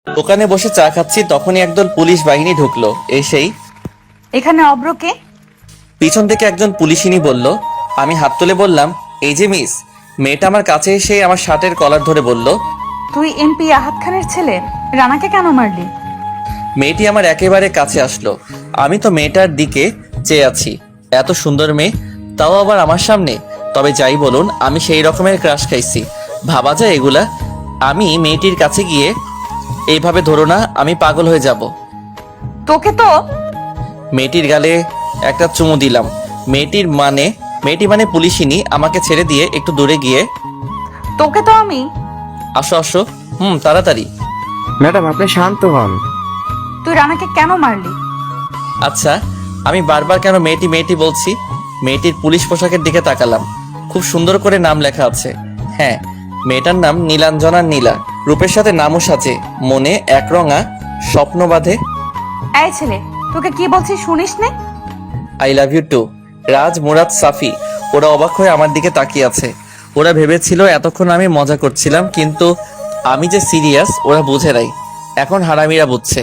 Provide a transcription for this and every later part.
দোকানে বসে চা খাচ্ছি, তখনই একদল পুলিশ বাহিনী ঢুকলো। এসেই এখানে অব্রকে? পিছন থেকে একজন পুলিশিনী বলল। আমি হাত তুলে বললাম, এই যে মিস। মেয়েটা আমার কাছে এসে আমার শার্টের কলার ধরে বলল, তুই এমপি আহাদ খানের ছেলে, রানাকে কেন মারলি? মেয়েটি আমার একেবারে কাছে আসলো। আমি তো মেয়েটার দিকে চেয়ে আছি। এত সুন্দর মেয়ে, তাও আবার আমার সামনে। তবে যাই বলুন, আমি সেই রকমের ক্রাশ খাইছি, ভাবা যায় এগুলা? আমি মেয়েটির কাছে গিয়ে, এইভাবে ধরো না, আমি পাগল হয়ে যাব। তোকে তো। মেয়েটির গালে একটা চুমু দিলাম। মেয়েটি মানে পুলিশিনী আমাকে ছেড়ে দিয়ে একটু দূরে গিয়ে, তোকে তো আমি। আসো আসো, তাড়াতাড়ি। ম্যাডাম আপনি শান্ত হন। তুই রানাকে কেন মারলি? আচ্ছা, আমি বারবার কেন মেয়েটি মেয়েটি বলছি? মেয়েটির পুলিশ পোশাকের দিকে তাকালাম। খুব সুন্দর করে নাম লেখা আছে। হ্যাঁ, মেয়েটার নাম নীলাঞ্জনা নীলা। রূপের সাথে নামও সাজে, মনে একরঙা স্বপ্ন বাঁধে। এই ছেলে, তোকে কি বলছি শুনিস নে? I love you too. Raj, Murad, Safi ওরা অবাক হয়ে আমার দিকে তাকিয়ে আছে। ওরা ভেবেছিল এতক্ষণ আমি মজা করছিলাম, কিন্তু আমি যে সিরিয়াস ওরা বুঝে নাই। এখন হারামিরা বুঝছে।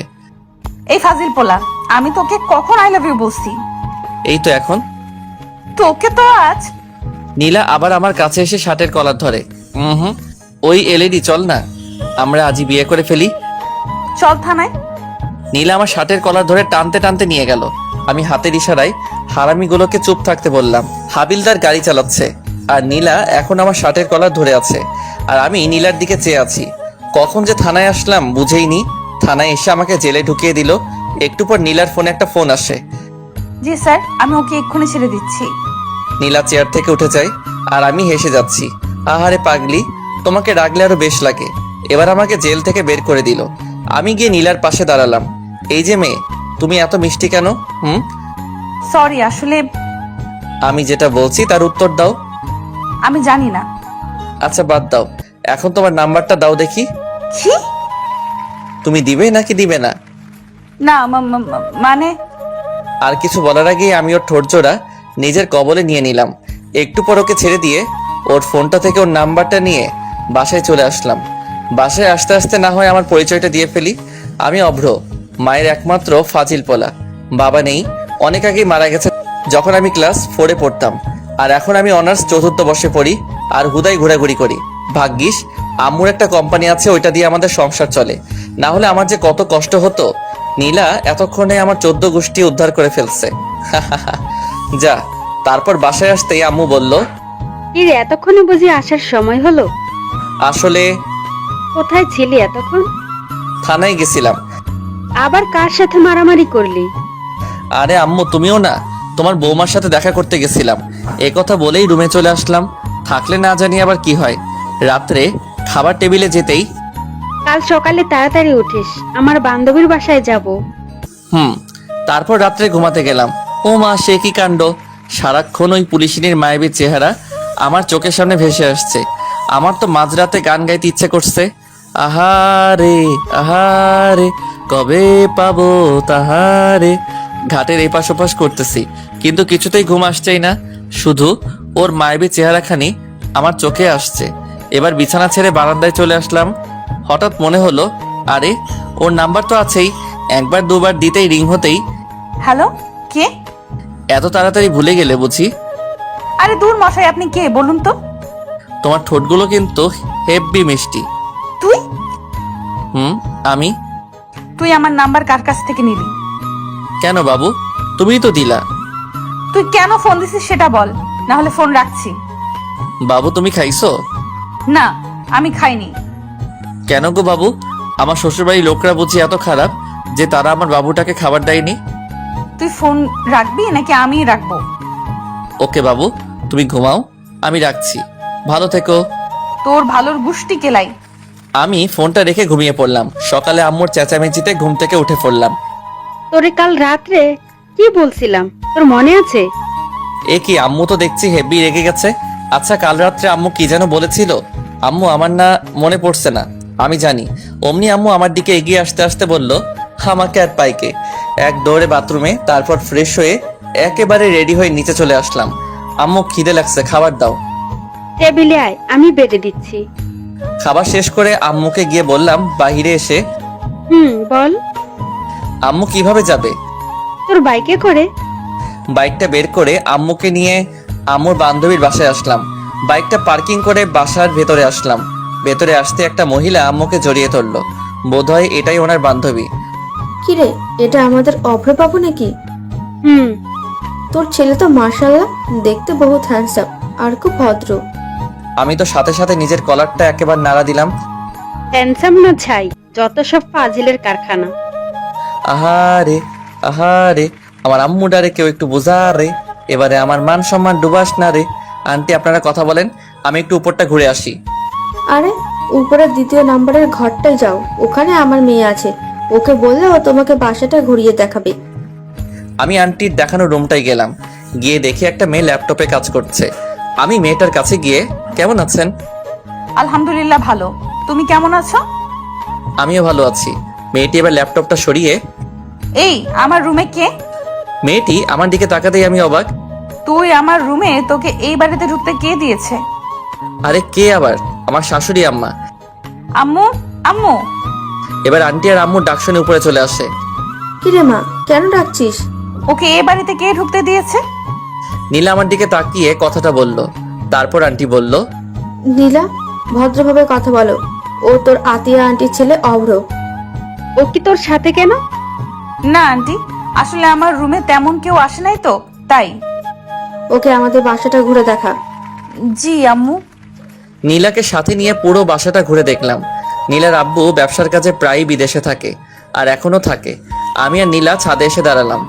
এই ফাজিল পোলা, আমি তোকে কখন আই লাভ ইউ বলছি? এই তো এখন। তোকে তো আজ। নীলা আবার আমার কাছে এসে শার্টের কলার ধরে। ওই এলইডি, চল না, আমরা আজই বিয়ে করে ফেলি। চল থানায়। নীলা আমার শার্টের কলার ধরে টানতে টানতে নিয়ে গেল। আমি হাতের ইশারায় হারামিগুলোকে চুপ থাকতে বললাম। হাবিলদার গাড়ি চালাচ্ছে, আর নীলা এখন আমার শার্টের কলার ধরে আছে, আর আমি নীলার দিকে চেয়ে আছি। কখন যে থানায় আসলাম বুঝেইনি। থানায় এসে আমাকে জেলে ঢুকিয়ে দিল। একটু পর নীলার ফোনে একটা ফোন আসে। জি স্যার, আমি ওকে এক্ষুনি ছেড়ে দিচ্ছি। নীলা চেয়ার থেকে উঠে যায়, আর আমি হেসে যাচ্ছি। আহারে পাগলি, তোমাকে রাগলে আরো বেশ লাগে। এবার আমাকে জেল থেকে বের করে দিল। আমি গিয়ে নীলার পাশে দাঁড়ালাম। এই যে মেয়ে, তুমি এত মিষ্টি কেন? সরি, আসলে আমি যেটা বলছি তার উত্তর দাও। আমি জানি না। আচ্ছা বাদ দাও, এখন তোমার নাম্বারটা দাও দেখি। কি? তুমি দিবে নাকি দিবে না? না মানে। আর কিছু বলার আগেই আমি ওর ঠোঁটজোড়া নিজের কবলে নিয়ে নিলাম। একটু পর ওকে ছেড়ে দিয়ে ওর ফোনটা থেকে ওর নাম্বারটা নিয়ে বাসায় চলে আসলাম। বাসায় আসতে আসতে না হয় আমার পরিচয়টা দিয়ে ফেলি। আমি অভ্র, মায়ের একমাত্র ফাজিল পোলা। বাবা নেই, অনেক আগেই মারা গেছে যখন আমি ক্লাস 4-এ পড়তাম। আর এখন আমি অনার্স চতুর্থ বর্ষে পড়ি, আর হুদাই ঘোরাঘুরি করি। ভাগ্যিস আম্মুর একটা কোম্পানি আছে, ওইটা দিয়ে আমাদের সংসার চলে। না হলে আমার যে কত কষ্ট হতো। নীলা এতক্ষণে আমার 14 গোষ্ঠী উদ্ধার করে ফেলছে। যা। তারপর বাসায় আসতেই আম্মু বলল, কিরে এতক্ষণে বুঝি আসার সময় হলো? আসলে কোথায় ছিলি এতক্ষণ? থানায় গেছিলাম। আবার কার সাথে মারামারি করলি? আরে আম্মু, তুমিও না, তোমার বৌমার সাথে দেখা করতে গেছিলাম। এ কথা বলেই রুমে চলে আসলাম। থাকলে না জানি আবার কি হয়। রাত্রে খাবার টেবিলে যেতেই, কাল সকালে তাড়াতাড়ি উঠিস, আমার বান্ধবীর বাসায় যাব। তারপর রাত্রে ঘুমাতে গেলাম। ও মা, সে কি কাণ্ড! সারাক্ষণ ওই পুলিশিনীর মায়াবী চেহারা আমার চোখের সামনে ভেসে আসছে। আমার তো মাঝরাতে গান গাইতে ইচ্ছে করছে। আহারে আহারে, কবে পাবো তাহারে। ঘাটের এপাশ ওপাশ করতেছি, কিন্তু কিছুতেই ঘুম আসছেই না। শুধু ওর মায়াবী চেহারাখানি আমার চোখে আসছে। এবার বিছানা ছেড়ে বারান্দায় চলে আসলাম। হঠাৎ মনে হলো, আরে ওর নাম্বার তো আছেই। একবার দুবার দিতেই রিং হতেই। হ্যালো, কে? এত তাড়াতাড়ি ভুলে গেলে বুঝি? আরে দূর মশাই, আপনি কে বলুন তো? তোমার ঠোঁটগুলো কিন্তু হেব্বি মিষ্টি। তুই? আমি? তুই আমার নাম্বার কার কাছ থেকে নিলি? কেন বাবু, তুমিই তো দিলা। তুই কেন ফোন দিছিস সেটা বল, না হলে ফোন রাখছি। বাবু তুমি খাইছো? না, আমি খাইনি। কেন গো বাবু, আমার শ্বশুরবাড়ির লোকরা বুঝি এত খারাপ যে তারা আমার বাবুটাকে খাবার দেয়নি? তুই ফোন রাখবি নাকি আমি রাখবো? ওকে বাবু, তুমি ঘুমাও, আমি রাখছি। ভালো থেকো। তোর ভালোর গুষ্টি কেলাই। আমি ফোনটা রেখে ঘুমিয়ে পড়লাম। সকালে আম্মুর চেঁচামেচিতে ঘুম থেকে উঠে পড়লাম। তোরে কাল রাত্রে কি বলছিলাম তোর মনে আছে? এ কি, আম্মু তো দেখছি হেব্বি রেগে গেছে। আচ্ছা, কাল রাত্রে আম্মু কি যেন বলেছিল? আম্মু, আমার না মনে পড়ছে না, আমি জানি। অমনি আম্মু আমার দিকে এগিয়ে আসতে আসতে বলল, আমাকে আর পাইকে। এক দৌড়ে বাথরুমে, তারপর ফ্রেশ হয়ে একেবারে রেডি হয়ে নিচে চলে আসলাম। আম্মু, খিদে লাগছে, খাবার দাও। টেবিলে আয়, আমি বেড়ে দিচ্ছি। খাবার শেষ করে আম্মুকে গিয়ে বললাম, বাহিরে এসে, বল। আম্মু কিভাবে যাবে? তোর বাইকে করে। বাইকটা বের করে আম্মুকে নিয়ে আম্মুর বান্ধবীর বাসায় আসলাম। বাইকটা পার্কিং করে বাসার ভেতরে আসলাম। ভেতরে আসতে একটা মহিলা আম্মুকে জড়িয়ে ধরলো। বোধহয় এটাই ওনার বান্ধবী। কিরে, এটা আমাদের অভ্রবাবু নাকি? হুম। তোর ছেলে তো মাশাআল্লাহ দেখতে বহুত হ্যান্ডসাম আর খুব ভদ্র। আমি তো সাথে সাথে নিজের কলারটা একেবারে নাড়া দিলাম। হ্যান্ডসাম না ছাই, যত সব ফাজিলের কারখানা। আহারে আহারে, আমার আম্মু ডারে কেউ একটু বোঝা রে। এবারে আমার মান সম্মান ডুবাস না রে। আন্টি আপনারা কথা বলেন, আমি একটু উপরটা ঘুরে আসি। আরে উপরের দ্বিতীয় নাম্বারের ঘরটায় যাও, ওখানে আমার মেয়ে আছে, ওকে বললে ও তোমাকে বাসাটা ঘুরিয়ে দেখাবে। আমি আন্টির দেখানো রুমটায় গেলাম। গিয়ে দেখি একটা মেয়ে ল্যাপটপে কাজ করছে। আমি মেয়েটার কাছে গিয়ে, কেমন আছেন? আলহামদুলিল্লাহ ভালো। তুমি কেমন আছো? আমিও ভালো আছি। মেয়েটি এবার ল্যাপটপটা সরিয়ে, এই আমার রুমে কে? মেয়েটি আমার দিকে তাকাতেই আমি অবাক। তুই আমার রুমে, তোকে এই বাড়িতে ঢুকতে কে দিয়েছে? আরে কে আবার? আমার শাশুড়ি আম্মা। আম্মু, আম্মু। এবার আন্টি আর আম্মুর ডাক শুনে উপরে চলে আসে। কিরে মা, কেন ডাকছিস? ওকে এই বাড়িতে কে ঢুকতে দিয়েছে? নীলা আমার দিকে তাকিয়ে কথাটা বলল। তারপর আন্টি বলল, নীলা, ভদ্রভাবে কথা বলো। ও তোর আতিয়া আন্টির ছেলে অভ্র। ও কি তোর সাথে কেন? না আন্টি, আসলে আমার রুমে তেমন কেউ আসে নাই তো, তাই। ওকে আমাদের বাসাটা ঘুরে দেখা। জি আম্মু। নীলাকে সাথে নিয়ে পুরো বাসাটা ঘুরে দেখলাম। নীলার আব্বু ব্যবসার কাজে প্রায়ই বিদেশে থাকে, আর এখনো থাকে। আমি আর নীলা ছাদে এসে দাঁড়ালাম।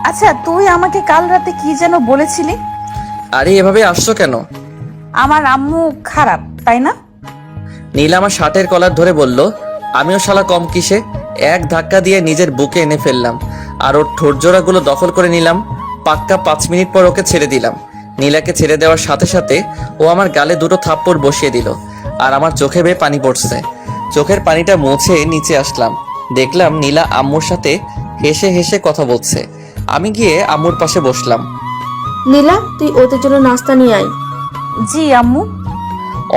আচ্ছা, তুই আমাকে কাল রাতে কি যেন বলেছিলি? আরে এভাবে আসছো কেন? আমার আম্মু খারাপ, তাই না? নীলা আমার শার্টের কলার ধরে বলল। আমিও শালা কম কিসে, এক ধাক্কা দিয়ে নিজের বুকে এনে ফেললাম আর ওর ঠোঁটজোড়াগুলো দখল করে নিলাম। পাক্কা 5 মিনিট পর ওকে ছেড়ে দিলাম। নীলাকে ছেড়ে দেওয়ার সাথে সাথে ও আমার গালে 2টো থাপ্পড় বসিয়ে দিল, আর আমার চোখে বেয়ে পানি পড়ছে। চোখের পানিটা মুছে নিচে আসলাম। দেখলাম নীলা আম্মুর সাথে হেসে হেসে কথা বলছে। আমি গিয়ে আম্মুর পাশে বসলাম। নীলা, তুই ওদের জন্য নাস্তা নিয়ে আয়। জি আম্মু।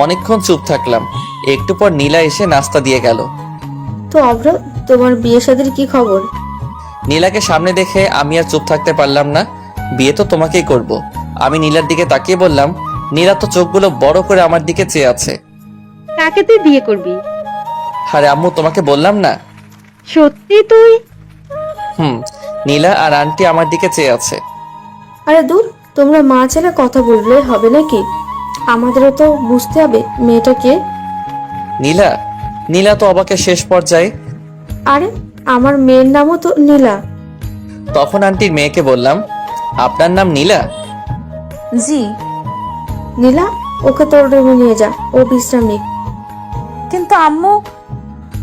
অনেকক্ষণ চুপ থাকলাম। একটু পর নীলা এসে নাস্তা দিয়ে গেল। তো অভ্র, তোমার বিয়ে শাদীর কি খবর? নীলাকে সামনে দেখে আমি আর চুপ থাকতে পারলাম না। বিয়ে তো তোমাকেই করব। আমি নীলার দিকে তাকিয়ে বললাম। নীলা তো চোখগুলো বড় করে আমার দিকে চেয়ে আছে। কাকে তুই বিয়ে করবি? আরে আম্মু, তোমাকে বললাম না? সত্যি তুই? নীলা আর আন্টি আমার দিকে চেয়ে আছে। আরে দূর, তোমরা মা ছেলে কথা বললে হবে নাকি? আমাদেরও তো বুঝতে হবে মেয়েটা কে। নীলা? নীলা তো অবাকের শেষ পর্যায়ে। আরে আমার মেয়ের নামও তো নীলা। তখন আন্টির মেয়েকে বললাম, আপনার নাম নীলা? জি। নীলা, ওকে তোর রুমে নিয়ে যা, ও বিশ্রাম নিক। কিন্তু আম্মু।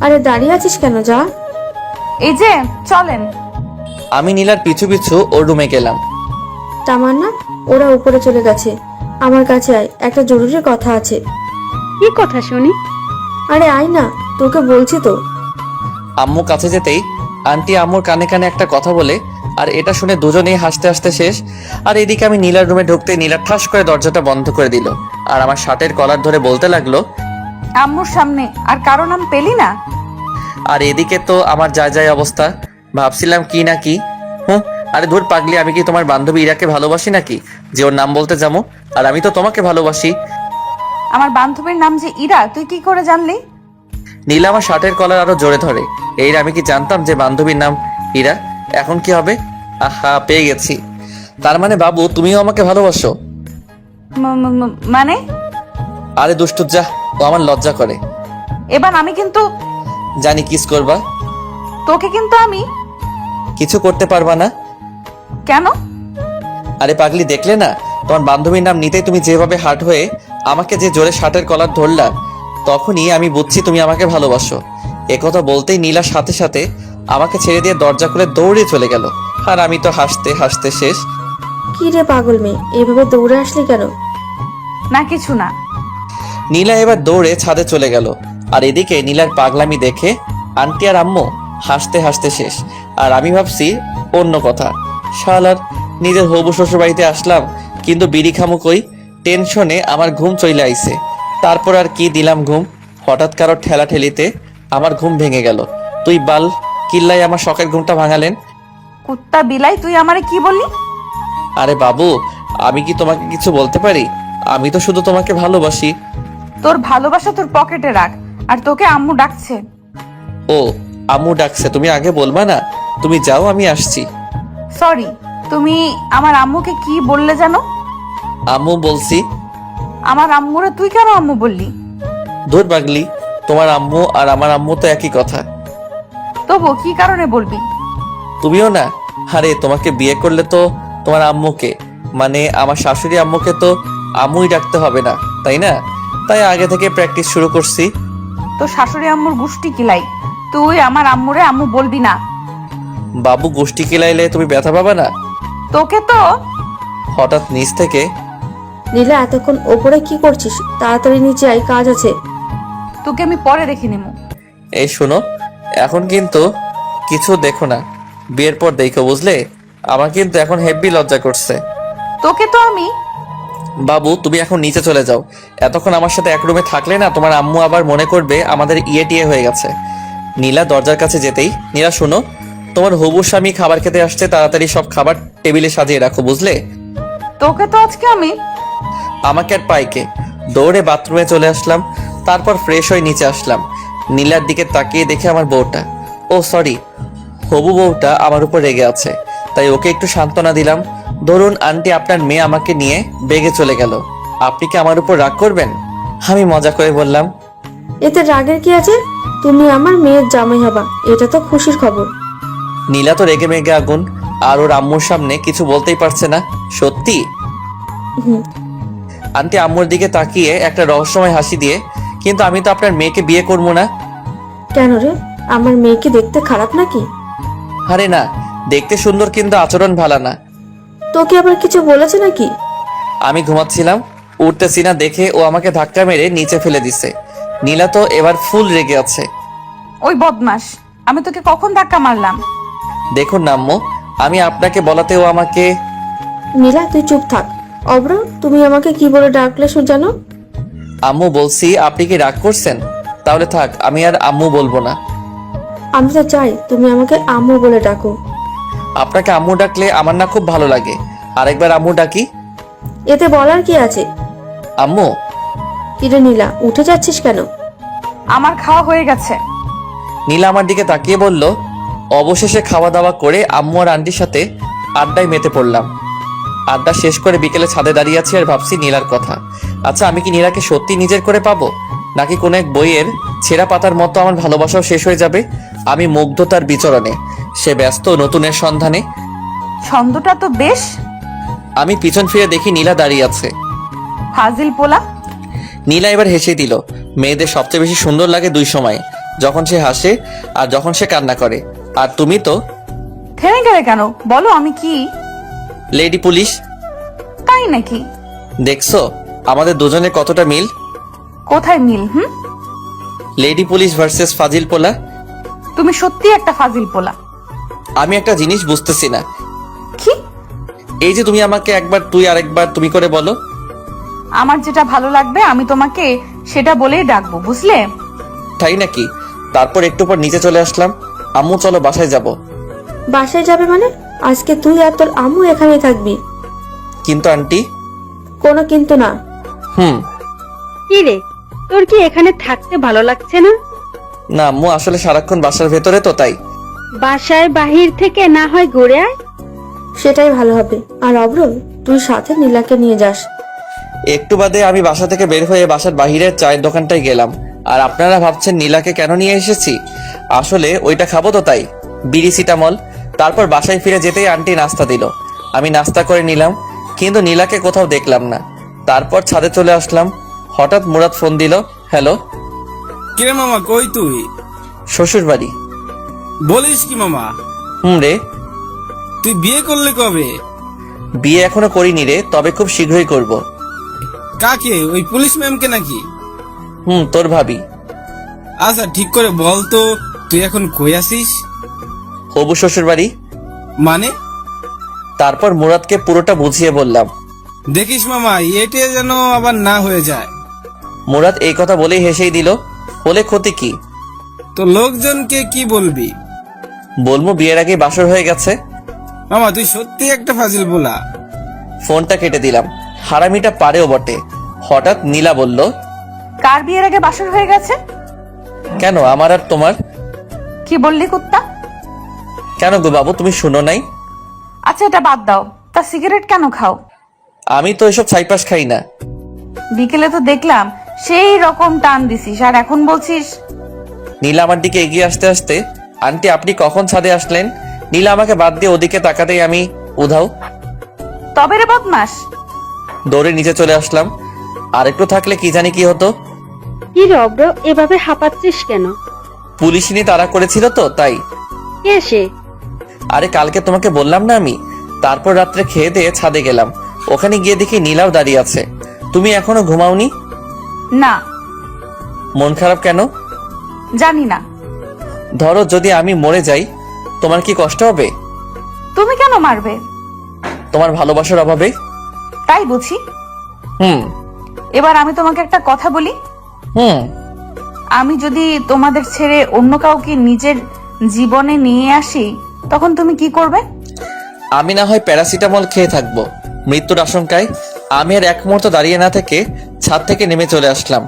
আরে দাঁড়িয়ে আছিস কেন, যা। এই যে চলেন। আমি নীলার পিছু পিছু ওর রুমে গেলাম। তামান্না, ওরা উপরে চলে গেছে, আমার কাছে আয়, একটা জরুরি কথা আছে। কি কথা শুনি? আরে আয় না, তোকে বলছি তো। আম্মু কাছে যেতেই আন্টি আম্মুর কানে কানে একটা কথা বলে, আর এটা শুনে দুজনেই হাসতে হাসতে শেষ। আর এদিকে আমি নীলার রুমে ঢুকতে নীলা ঠাস করে দরজাটা বন্ধ করে দিল, আর আমার শার্টের কলার ধরে বলতে লাগলো, আম্মুর সামনে আর কারো নাম পেলি না? আর এদিকে তো আমার যায় যায় অবস্থা। ভাবছিলাম কি না কি। আরে ধুর পাগলি, আমি কি তোমার বান্ধবী ইরাকে ভালোবাসি নাকি যে ওর নাম বলতে যাবো? আর আমি তো তোমাকে ভালোবাসি। আমার বান্ধবীর নাম যে ইরা, তুই কি করে জানলি? নীলা আমার শার্টের কলার আরো জোরে ধরে। এই আমি কি জানতাম যে বান্ধবীর নাম ইরা? এখন কি হবে? আহা, পেয়ে গেছি। তার মানে বাবু, তুমিও আমাকে ভালোবাসো? মানে? আরে দুষ্টু, যা, ও আমার লজ্জা করে। এবার আমি কিন্তু জানি কিস করবা। তোকে কিন্তু আমি কিছু করতে পারবা না। কেন? আরে পাগলি, দেখলে না তোমার বান্ধবীর নাম নিতেই তুমি যেভাবে হার্ট হয়ে আমাকে যে জোরে শার্টের কলার ধরলা, তখনই আমি বুঝছি তুমি আমাকে ভালোবাসো। একথা বলতেই নীলার সাথে সাথে আমাকে ছেড়ে দিয়ে দরজা খুলে দৌড়ে চলে গেল, আর আমি তো হাসতে হাসতে শেষ। কি রে পাগল মেয়ে, এভাবে দৌড়ে আসলি কেন? না কিছু না। নীলা এবার দৌড়ে ছাদে চলে গেল, আর এদিকে নীলার পাগলামি দেখে আন্টি আর আম্মু হাসতে হাসতে শেষ। আর আমি ভাবছি অন্য কথা। শালার নিজের হবু শ্বশুর বাড়িতে আসলাম, কিন্তু বিড়ি খামু কই? টেনশনে আমার ঘুম চলে আইছে। তারপর আর কি দিলাম ঘুম। হঠাৎ কারো ঠেলা ঠেলিতে আমার ঘুম ভেঙে গেল। তুই বাল কিল্লাই আমার শখের ঘুমটা ভাঙালেন। কুত্তা বিলাই, তুই আমারে কি বললি? আরে বাবু, আমি কি তোমাকে কিছু বলতে পারি? আমি তো শুধু তোমাকে ভালোবাসি। তোর ভালোবাসা তোর পকেটে রাখ, আর তোকে আম্মু ডাকছে। ও, আম্মু ডাকছে, তুমি আগে বলবা না? তুমি যাও, আমি আসছি। সরি, তুমি আমার আম্মুকে কি বললে জানো? আম্মু বলছি। আমার আম্মুরে তুই কেন আম্মু বললি? দূর পাগলি, তোমার আম্মু আর আমার আম্মু তো একই কথা। তবু কি কারণে বলবি? তুমিও না? আরে তোমাকে বিয়ে করলে তো তোমার আম্মুকে, মানে আমার শাশুড়ি আম্মুকে তো আম্মুই ডাকতে হবে না, তাই না? তাই আগে থেকে প্র্যাকটিস শুরু করছি। তোর শাশুড়ি আম্মুর গুষ্টি কিলাই, তুই আমার আম্মুরে আম্মু বলবি না। বাবু গোষ্ঠী কিলাইলে তুমি ব্যথা পাবা না? তোকে তো। হঠাৎ নিচ থেকে নীলা, এতক্ষণ ওপরে কি করছিস? তাড়াতাড়ি নিচে আয়, কাজ আছে। তোকে আমি পরে দেখে নিমু। এই শোনো, এখন কিন্তু কিছু দেখো না, বিয়ের পর দেখো, বুঝলে? আমার কিন্তু এখন হেভি লজ্জা করছে। তোকে তো আমি। বাবু তুমি এখন নিচে চলে যাও। এতক্ষণ আমার সাথে এক রুমে থাকলে না তোমার আম্মু আবার মনে করবে আমাদের টিয়ে হয়ে গেছে। নীলা দরজার কাছে যেতেই, নীলা শোনো, তোমার হবু স্বামী খাবার খেতে আসছে, তাড়াতাড়ি সব খাবার টেবিলে সাজিয়ে রাখো, বুঝলে? তোকে তো আজকে আমি। আমাকে আর পাইকে দৌড়ে বাথরুমে চলে আসলাম, তারপর ফ্রেশ হয়ে নিচে আসলাম। নীলার দিকে তাকিয়ে দেখে আমার বউটা, ও সরি, হবু বউটা আমার উপর রেগে আছে, তাই ওকে একটু সান্ত্বনা দিলাম। ধরুন আন্টি, আপনার মেয়ে আমাকে নিয়ে বেগে চলে গেল, আপনি কি আমার উপর রাগ করবেন? আমি মজা করে বললাম। এতে রাগের কি আছে? তুমি আমার মেয়ের জামাই হবা, এটা তো খুশির খবর। নীলা তো রেগে মেগে আগুন, আর ওর আম্মুর সামনে কিছু বলতেই পারছে না। সত্যি? হুম। আন্টি আম্মুর দিকে তাকিয়ে একটা রহস্যময় হাসি দিয়ে, কিন্তু আমি তো আপনার মেয়েকে বিয়ে করবো না। কেন রে, আমার মেয়েকে দেখতে খারাপ নাকি? আরে না, দেখতে সুন্দর কিন্তু আচরণ ভালো না। তোকে আবার কিছু বলেছে নাকি? আমি ঘুমাচ্ছিলাম, উঠতেছি না দেখে ও আমাকে ধাক্কা মেরে নিচে ফেলে দিছে। নীলা তো এবার ফুল রেগে আছে। ওই বদমাস, আমি তোকে কখন ধাক্কা মারলাম? দেখুন না আম্মু, আমি আপনাকে বলাতে ও আমাকে। নীলা, তুই চুপ থাক। অব্র, তুমি আমাকে কি বলে ডাকলে জানো? আম্মু বলছি। আপনি কি রাগ করছেন? তাহলে থাক, আমি আর আম্মু বলবো না। আমি তো চাই তুমি আমাকে আম্মু বলে ডাকো। আপনাকে আম্মু ডাকলে আমার না খুব ভালো লাগে। আরেকবার আম্মু ডাকি। এতে বলার কি আছে? আম্মু। কিরে নীলা, উঠে যাচ্ছিস কেন? আমার খাওয়া হয়ে গেছে। নীলা আমার দিকে তাকিয়ে বলল। অবশেষে খাওয়া দাওয়া করে আম্মু আর আন্টির সাথে আড্ডায় মেতে পড়লাম। আড্ডা শেষ করে বিকেলে ছাদে দাঁড়িয়ে আছি আর ভাবছি নীলার কথা। আচ্ছা, আমি কি নীলাকে সত্যি নিজের করে পাবো, নাকি কোনো এক বইয়ের ছেঁড়া পাতার মতো আমার ভালোবাসাও শেষ হয়ে যাবে? আমি মুগ্ধ তার বিচরণে, সে ব্যস্ত নতুনের সন্ধানে। ছন্দটা তো বেশ। আমি পিছন ফিরে দেখি নীলা দাঁড়িয়ে আছে। ফাজিল পোলা। নীলা এবার হেসে দিল। মেয়েদের সবচেয়ে বেশি সুন্দর লাগে দুই সময়, যখন সে হাসে আর যখন সে কান্না করে। আর তুমি তো থেমে গেলে কেন? বলো আমি কি? Lady police. তাই নাকি? দেখছো আমাদের দুজনের কতটা মিল? কোথায় মিল? লেডি পুলিশ ভার্সেস ফাজিল পোলা। তুমি সত্যি একটা ফাজিল পোলা। আমি একটা জিনিস বুঝতেছি না। কি? এই যে তুমি আমাকে একবার তুই আরেকবার তুমি করে বলো। আমার যেটা ভালো লাগবে আমি তোমাকে সেটা বলেই ডাকবো, বুঝলে? তাই নাকি? তারপর একটু পর নিচে চলে আসলাম। আম্মু চলো বাসায় যাব। বাসায় যাবে মানে? আজকে তুই আর তোর আম্মু এখানেই থাকবি। কিন্তু আন্টি। কোনো কিন্তু না। কি রে, তোর কি এখানে থাকতে ভালো লাগছে না? না আম্মু, আসলে সারাক্ষণ বাসার ভেতরে তো, তাই। বাসায় বাহির থেকে না হয় ঘুরে আয়। সেটাই ভালো হবে। আর অব্র, তুই সাথে নীলাকে নিয়ে যাস। একটু বাদে আমি বাসা থেকে বের হয়ে বাসার বাহিরের চায়ের দোকানটায় গেলাম। আর আপনারা ভাবছেন নীলাকে কেন নিয়ে এসেছি? আসলে ওইটা খাবো তো, তাই। বিড়ি সিটামল। তারপর বাসায় ফিরে যেতেই আন্টি নাস্তা দিল। আমি নাস্তা করে নিলাম, কিন্তু নীলাকে কোথাও দেখলাম না। তারপর ছাদে চলে আসলাম। হঠাৎ মুরাদ ফোন দিল। হ্যালো। কিরে মামা, কই তুই? শ্বশুর বাড়ি। বলিস কি মামা? রে। তুই বিয়ে করলে কবে? বিয়ে এখনো করিনি রে, তবে খুব শীঘ্রই করব। কাকে? ওই পুলিশ ম্যামকে নাকি? তোর ভাবি। আচ্ছা ঠিক করে বল তো, তুই এখন কই আসিস? হবু শ্বশুর বাড়ি। মানে? তারপর মুরাদকে পুরোটা বুঝিয়ে বললাম। দেখিস মামা, এটে যেন আবার না হয়ে যায়। মুরাদ এই কথা বলেই হেসেই দিল। বলে ক্ষতি কি? তো লোকজনকে কি বলবি? বলবো বিয়ের আগে বাসর হয়ে গেছে। মামা তুই সত্যি একটা ফাজিল বলা। ফোনটা কেটে দিলাম। হারামিটা পারেও বটে। হঠাৎ নীলা বলল, কার বিয়ের আগে বাসর হয়ে গেছে? কেন আমার আর তোমার? কি বললি কুত্তা? কেন গো বাবু, তুমি শুনো নাই? আচ্ছা এটা বাদ দাও, তা সিগারেট কেন খাও? আমি তো এসব ছাইপাস খাই না। বিকেলে তো দেখলাম সেই রকম টান দিছিস, আর এখন বলছিস? নীলা আমার দিকে এগিয়ে আসতে আসতে, আন্টি আপনি কখন ছাদে আসলেন? নীলা আমাকে বাদ দিয়ে ওদিকে তাকাতেই আমি উধাও। তবে রে বদমাস। দৌড়ে নিচে চলে আসলাম। আর একটু থাকলে কি জানি কি হতো। কি রে অব্র, এভাবে হাঁপাচ্ছিস কেন? পুলিশিনি তাড়া করেছিল তো তাই। কে সে? আরে কালকে তোমাকে বললাম না আমি। তারপর রাত্রে খেয়ে দিয়ে ছাদে গেলাম। ওখানে গিয়ে দেখি নীলাও দাঁড়িয়ে আছে। তুমি এখনো ঘুমাওনি? না। মন খারাপ কেন? জানি না। ধরো যদি আমি মরে যাই, তোমার কি কষ্ট হবে? তুমি কেন মারবে? তোমার ভালোবাসার অভাবে। তাই বুঝি। হুম এবার আমি তোমাকে একটা কথা বলি। হুম আমি যদি তোমাদের ছেড়ে অন্য কাউকে নিজের জীবনে নিয়ে আসি, তখন তুমি কি করবে? আমি না হয় প্যারাসিটামল খেয়ে থাকবো মৃত্যুর আশঙ্কায়। আমি আর এক মুহূর্ত দাঁড়িয়ে না থেকে ছাদ থেকে নেমে চলে আসলাম।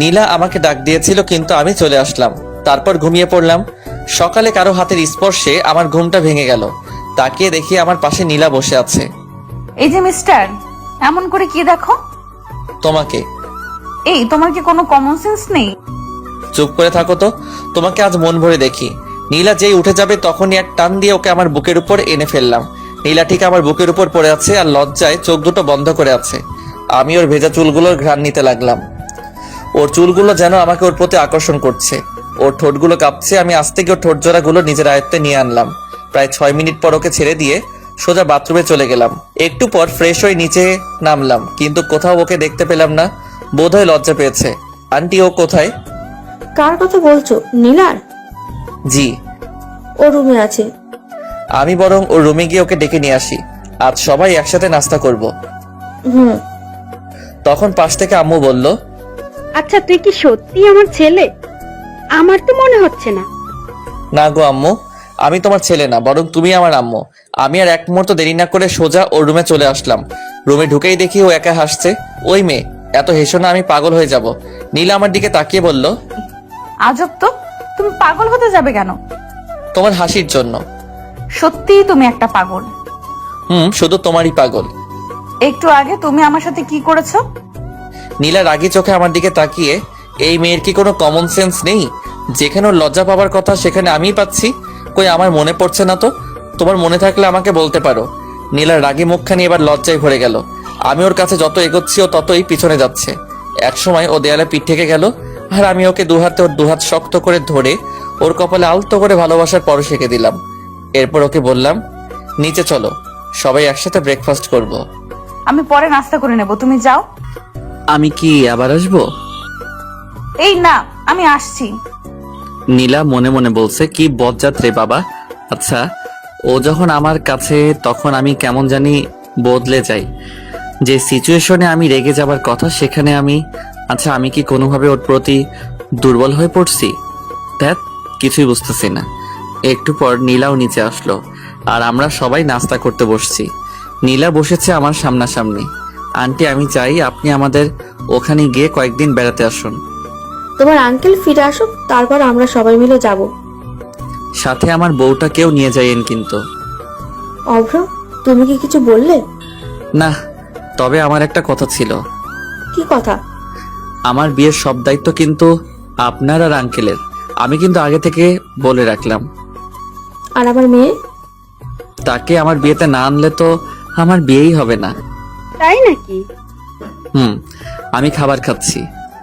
নীলা আমাকে ডাক দিয়েছিল কিন্তু আমি চলে আসলাম। তারপর ঘুমিয়ে পড়লাম। সকালে কারো হাতের স্পর্শে আমার ঘুমটা ভেঙে গেল। তাকিয়ে দেখি আমার পাশে নীলা বসে আছে। এই যে মিস্টার, এমন করে কি দেখো? তোমাকে। এই তোমার কি কোনো কমন সেন্স নেই? চুপ করে থাকো তো। তোমাকে আজ মন ভরে দেখি। নীলা যেই উঠে যাবে তখনই এক টান দিয়ে ওকে আমার বুকের উপর এনে ফেললাম। নীলা ঠিক আমার বুকের উপর পড়ে আছে আর লজ্জায় চোখ দুটো বন্ধ করে আছে। আমি ওর ভেজা চুলগুলোর ঘ্রাণ নিতে লাগলাম। ওর চুলগুলো যেন আমাকে ওর প্রতি আকর্ষণ করছে। ওর ঠোঁটগুলো কাঁপছে। আমি আস্তে গিয়ে ওর ঠোঁট জোড়াগুলো নিজের আয়ত্তে নিয়ে আনলাম। প্রায় 6 মিনিট পর ওকে ছেড়ে দিয়ে সোজা বাথরুমে চলে গেলাম। একটু পর ফ্রেশ হয়ে নিচে নামলাম, কিন্তু কোথাও ওকে দেখতে পেলাম না। বোধহয় লজ্জা পেয়েছে। আন্টি ও কোথায়? কার কথা বলছো? নীলার? জি। ও রুমে আছে। আমি বরং ওর রুমে গিয়ে ওকে ডেকে নিয়ে আসি। আজ সবাই একসাথে নাস্তা করব। হুম। তখন পাশ থেকে আম্মু বলল, আচ্ছা তুই কি সত্যি আমার ছেলে? আমার তো মনে হচ্ছে না। না গো আম্মু, আমি তোমার ছেলে না, বরং তুমি আমার আম্মু। আমি আর এক মুহূর্ত দেরি না করে সোজা ওর রুমে চলে আসলাম। রুমে ঢুকেই দেখি ও একা হাসছে। ওই মেয়ে, এত হেসো না, আমি পাগল হয়ে যাব। নীলা আমার দিকে তাকিয়ে বলল, আজব তো, তুমি পাগল হতে যাবে কেন? তোমার হাসির জন্য। সত্যিই তুমি একটা পাগল। শুধু তোমারই পাগল। একটু আগে তুমি আমার সাথে কি করেছো? নীলা রাগী চোখে আমার দিকে তাকিয়ে, এই মেয়ের কি কোনো কমন সেন্স নেই? যেখানে ওর লজ্জা পাবার কথা সেখানে আমিই পাচ্ছি। কই আমার মনে পড়ছে না তো। তোমার মনে থাকলে আমাকে বলতে পারো। নীলার রাগী মুখখানি এবার লজ্জায় ভরে গেল। আমি ওর কাছে যত এগোচ্ছি ও ততই পিছনে যাচ্ছে। এক সময় ও দেয়ালে পিঠ থেকে গেল, আর আমি ওকে দুহাতে ওর দুহাত শক্ত করে ধরে ওর কপালে আলতো করে ভালোবাসার পরশ এঁকে দিলাম। এরপর ওকে বললাম, নিচে চলো, সবাই একসাথে ব্রেকফাস্ট করব। আমি পরে নাস্তা করে নেব, তুমি যাও। আমি কি আবার আসবো? এই না, আমি আসছি। নীলা মনে মনে বলছে, কি বজ্জাত রে বাবা। আচ্ছা, ও যখন আমার কাছে তখন আমি কেমন জানি বদলে যাই। যে সিচুয়েশনে আমি রেগে যাবার কথা সেখানে আমি, আচ্ছা আমি কি কোনোভাবে ওর প্রতি দুর্বল হয়ে পড়ছি? ধ্যাত, কিছুই বুঝতেছি না। একটু পর নীলাও নিচে আসলো আর আমরা সবাই নাস্তা করতে বসছি। নীলা বসেছে আমার সামনাসামনি। আন্টি আমি চাই আপনি আমাদের ওখানে গিয়ে কয়েকদিন বেড়াতে আসুন। তোমার আঙ্কেল ফিরে আসুক, তারপর আমরা সবাই মিলে যাব। সাথে আমার বউটাকেও নিয়ে যাইয়েন কিন্তু। অভ্র, তুমি কি কিছু বললে? না, তবে আমার একটা কথা ছিল। কি কথা? আমার বিয়ের সব দায়িত্ব কিন্তু আপনার আর আঙ্কেলের। আমি কিন্তু আগে থেকে বলে রাখলাম। আর আমার মেয়ে? তাকে আমার বিয়েতে না আনলে তো আমার বিয়েই হবে না। তাই নাকি? আমি খাবার খাচ্ছি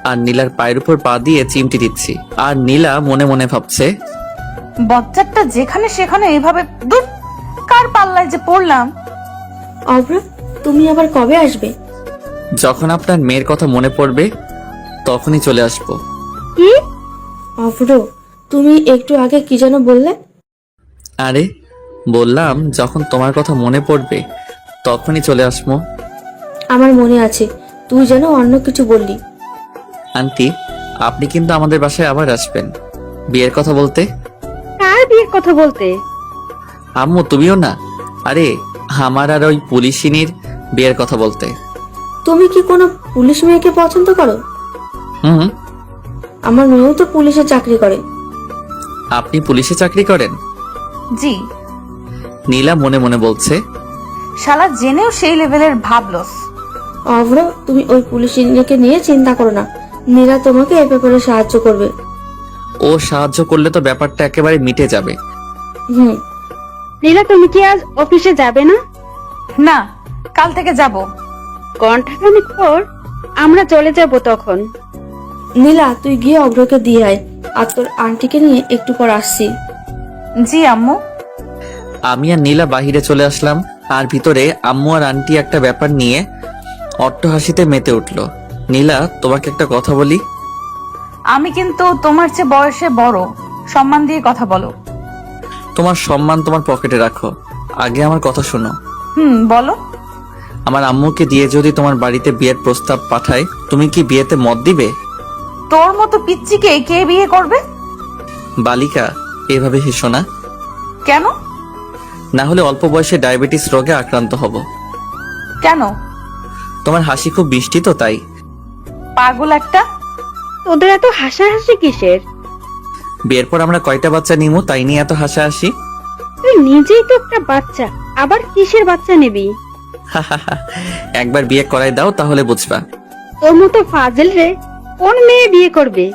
আর নীলার পায়ের উপর পা দিয়ে চিমটি দিচ্ছি। আর নীলা মনে মনে ভাবছে, বজ্জাতটা যেখানে সেখানে এইভাবে দূর, কার পাল্লায় যে পড়লাম। অভ্র, তুমি আবার কবে আসবে? যখন আপনার মেয়ের কথা মনে পড়বে তখনই চলে আসবো। কি? অভ্র, তুমি একটু আগে কি যেন বললে? আরে বললাম যখন তোমার কথা মনে পড়বে তখনই চলে আসবো। আমার মনে আছে, তুই যেন অন্য কিছু বললি। আন্টি আপনি কিন্তু আমাদের বাসায় আবার আসবেন। বিয়ের কথা বলতে। কার বিয়ের কথা বলতে? আম্মু তুমিও না? আরে আমার আর ওই পুলিশিনীর বিয়ের কথা বলতে। তুমি কি কোনো পুলিশ মেয়েকে পছন্দ করো? হুম। আমার মেয়েও তো পুলিশে চাকরি করে। আপনি পুলিশে চাকরি করেন? জি। নীলা মনে মনে বলছে। শালা জেনেও সেই লেভেলের ভাবলস। অভ্র, তুমি ওই পুলিশকে নিয়ে চিন্তা করো না। নীলা তোমাকে এ ব্যাপারে সাহায্য করবে। ও সাহায্য করলে তো ব্যাপারটা একেবারে মিটে যাবে। হুম। নীলা, তুমি কি আজ অফিসে যাবে না? না, কাল থেকে যাব। ঘন্টাখানেক পর আমরা চলে যাব তখন। নীলা, তুই গিয়ে অভ্রকে দিয়ে আয়, আর তোর আন্টিকে নিয়ে একটু পর আসছি। জি আম্মু। আমি আর নীলা বাহিরে চলে আসলাম, আর ভিতরে আম্মু আর আন্টি একটা ব্যাপার নিয়ে অট্টহাসিতে মেতে উঠলো। নীলা, তোমাকে একটা কথা বলি। আমি কিন্তু তোমার চেয়ে বয়সে বড়, সম্মান দিয়ে কথা বলো। তোমার সম্মান তোমার পকেটে রাখো, আগে আমার কথা শোনো। বলো। আমার আম্মুকে দিয়ে যদি তোমার বাড়িতে বিয়ের প্রস্তাব পাঠায়, তুমি কি বিয়েতে মত দিবে? তোর মতো পিচ্চিকে কে বিয়ে করবে? বালিকা, এভাবে হেসো না, কেন? না হলে অল্প বয়সে ডায়াবেটিস রোগে আক্রান্ত হব। কেন? তোমার হাসি খুব মিষ্টি তো, তাই। পাগল একটা। তোদের এত হাসাহাসি কিসের? বিয়ের পর আমরা কয়টা বাচ্চা নিমু, তাই নিয়ে এত হাসাহাসি। তুই নিজেই তো একটা বাচ্চা, আবার কিসের বাচ্চা নিবি? একবার বিয়ে করাই দাও, তাহলে বুঝবা। তোর মতো ফাজিল রে কোন মেয়ে বিয়ে করবে?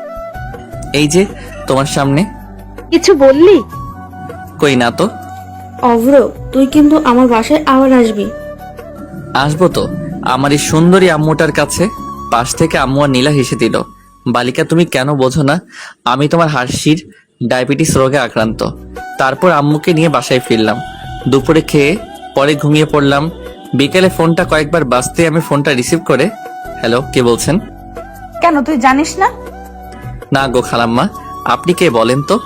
এই যে তোমার সামনে। কিছু বললি? কই না তো। অভ্র, তুই কিন্তু আমার বাসায় আবার আসবি। আসবো তো, আমার এই সুন্দরী আম্মুটার কাছে। পাশ থেকে আম্মু আর নীলা হেসে দিল। বালিকা, তুমি কেন বোঝো না, আমি তোমার হাসির ডায়াবেটিস রোগে আক্রান্ত। তারপর আম্মুকে নিয়ে বাসায় ফিরলাম, দুপুরে খেয়ে পরে ঘুমিয়ে পড়লাম। বিকেলে ফোনটা কয়েকবার বাজতে আমি ফোনটা রিসিভ করে, হ্যালো, কে বলছেন? কেন, তুই জানিস না? না গো খালাম্মা, আপনি কে বলেন তো?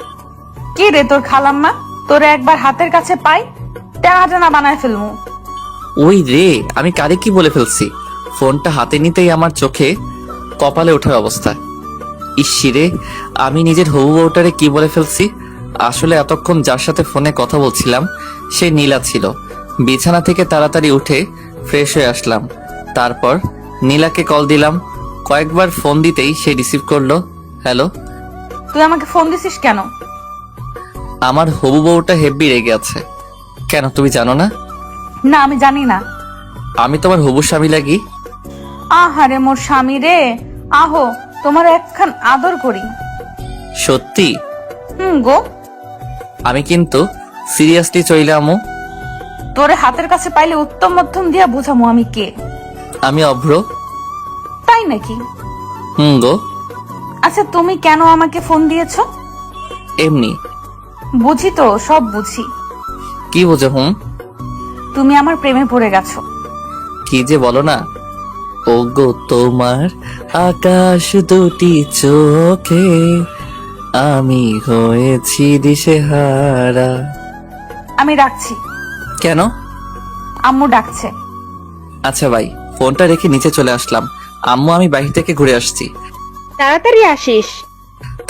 কে রে তোর খালাম্মা? তোরে একবার হাতের কাছে পাই, টানা টানা বানায় ফেলমু। ওই রে, আমি কারে কি বলে ফেলছি। ফোনটা হাতে নিতেই আমার চোখে কপালে ওঠার অবস্থা। ইসিরে, আমি নিজের হবু বউটারে কি বলে ফেলছি। আসলে এতক্ষণ যার সাথে ফোনে কথা বলছিলাম সে নীলা ছিল। বিছানা থেকে তাড়াতাড়ি উঠে ফ্রেশ হয়ে আসলাম, তারপর নীলাকে কল দিলাম। কয়েকবার ফোন দিতেই সে রিসিভ করলো। হ্যালো। তুই আমাকে ফোন দিছিস কেন? আমার হবু বউটা হেব্বি রেগে আছে। কেন, তুমি জানো না? না, আমি জানি না। আমি তোমার হবু স্বামী লাগি। আহারে মোর স্বামী রে, আহো তোমার একখান আদর করি। সত্যি? গো। আমি কিন্তু সিরিয়াসলি চইলে আমু। তোরে হাতের কাছে পাইলে উত্তম মধ্যম দিয়া বুঝামু আমি কে। আমি অভ্র। তাই নাকি? গো। আচ্ছা, তুমি কেন আমাকে ফোন দিয়েছো? এমনি। বুঝি তো, সব বুঝি। কি বোঝো? তুমি আমার প্রেমে পড়ে গেছো। কি যে বলো না। ও গো, তোমার আকাশ দুটি চোখে আমি হয়েছি দিশেহারা। আমি রাখছি। কেন? আম্মু ডাকছে। আচ্ছা ভাই, ফোনটা রেখে নিচে চলে আসলাম। আম্মু, আমি বাইরে থেকে ঘুরে আসছি। তাড়াতাড়ি আসিস।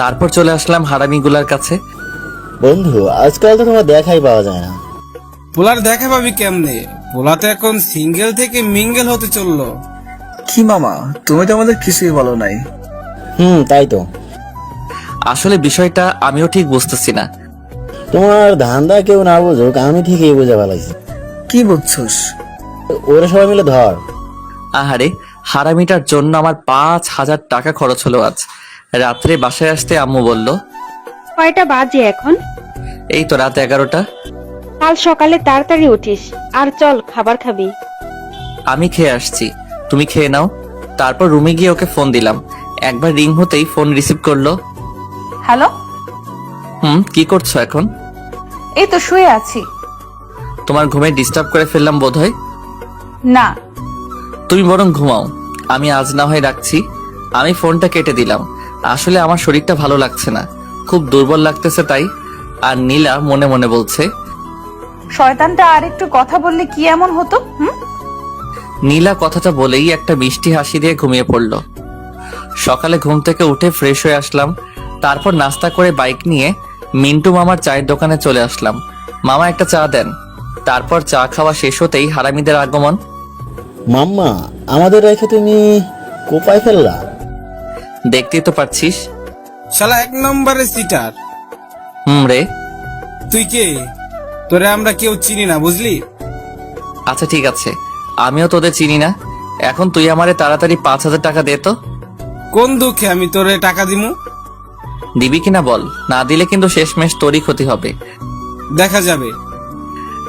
তারপর চলে আসলাম হারামিগুলার কাছে। বন্ধু, আজকাল তো তোমার দেখাই পাওয়া যায় না। পোলার দেখা পাবি কেমনে? পোলা তো এখন সিঙ্গেল থেকে মিঙ্গেল হতে চললো। কি মামা, তুমি তো আমাদের কিছুই বলো নাই। তাই তো। আসলে বিষয়টা আমিও ঠিক বুঝতেছি না। তোমার ধান্দা কেউ না বুঝুক, আমি ঠিকই বুঝে ফেলাইছি। কি বুঝছস? ওরা সবাই মিলে ধর। আহারে, হারামিটার জন্য আমার 5,000 টাকা খরচ হলো আজ। রাত্রে বাসায় আসতে আম্মু বলল, কয়টা বাজে এখন? এই তো রাত 11টা। কাল সকালে তাড়াতাড়ি উঠিস, আর চল খাবার খাবি। আমি খেয়ে আসছি, তুমি খেয়ে নাও। তারপর রুমে গিয়ে ওকে ফোন দিলাম। একবার রিং হতেই ফোন রিসিভ করলো। হ্যালো। কি করছো এখন? এই তো শুয়ে আছি। তোমার ঘুমে ডিস্টার্ব করে ফেললাম বোধহয়। না। তুমি বরং ঘুমাও, আমি আজ না হয় রাখছি। আমি ফোনটা কেটে দিলাম। আসলে আমার শরীরটা ভালো লাগছে না, খুব দুর্বল লাগতেছে তাই। আর নীলা মনে মনে বলছে, শয়তানটা আর একটু কথা বললে কি এমন হতো? নীলা কথাটা বলেই একটা মিষ্টি হাসি দিয়ে ঘুমিয়ে পড়ল। সকালে ঘুম থেকে উঠে ফ্রেশ হয়ে আসলাম। তারপর নাস্তা করে বাইক নিয়ে মিন্টু মামার চায়ের দোকানে চলে আসলাম। মামা একটা চা দেন। তারপর চা খাওয়া শেষ হতেই হারামিদের আগমন। মাম্মা, আমাদের রেখে তুমি কোপায় ফেললা? দেখতেই তো পারছিস। শালা 1 নম্বরে সিটার। রে। তুই কে? তোরে আমরা কেউ চিনি না, বুঝলি? আচ্ছা ঠিক আছে, আমিও তোদের চিনি না। এখন তুই আমারে তাড়াতাড়ি 5,000 টাকা দে তো। কোন দুঃখে আমি তোরে টাকা দিমু? দিবি কিনা বল, না দিলে কিন্তু শেষমেশ তোরই ক্ষতি হবে। দেখা যাবে।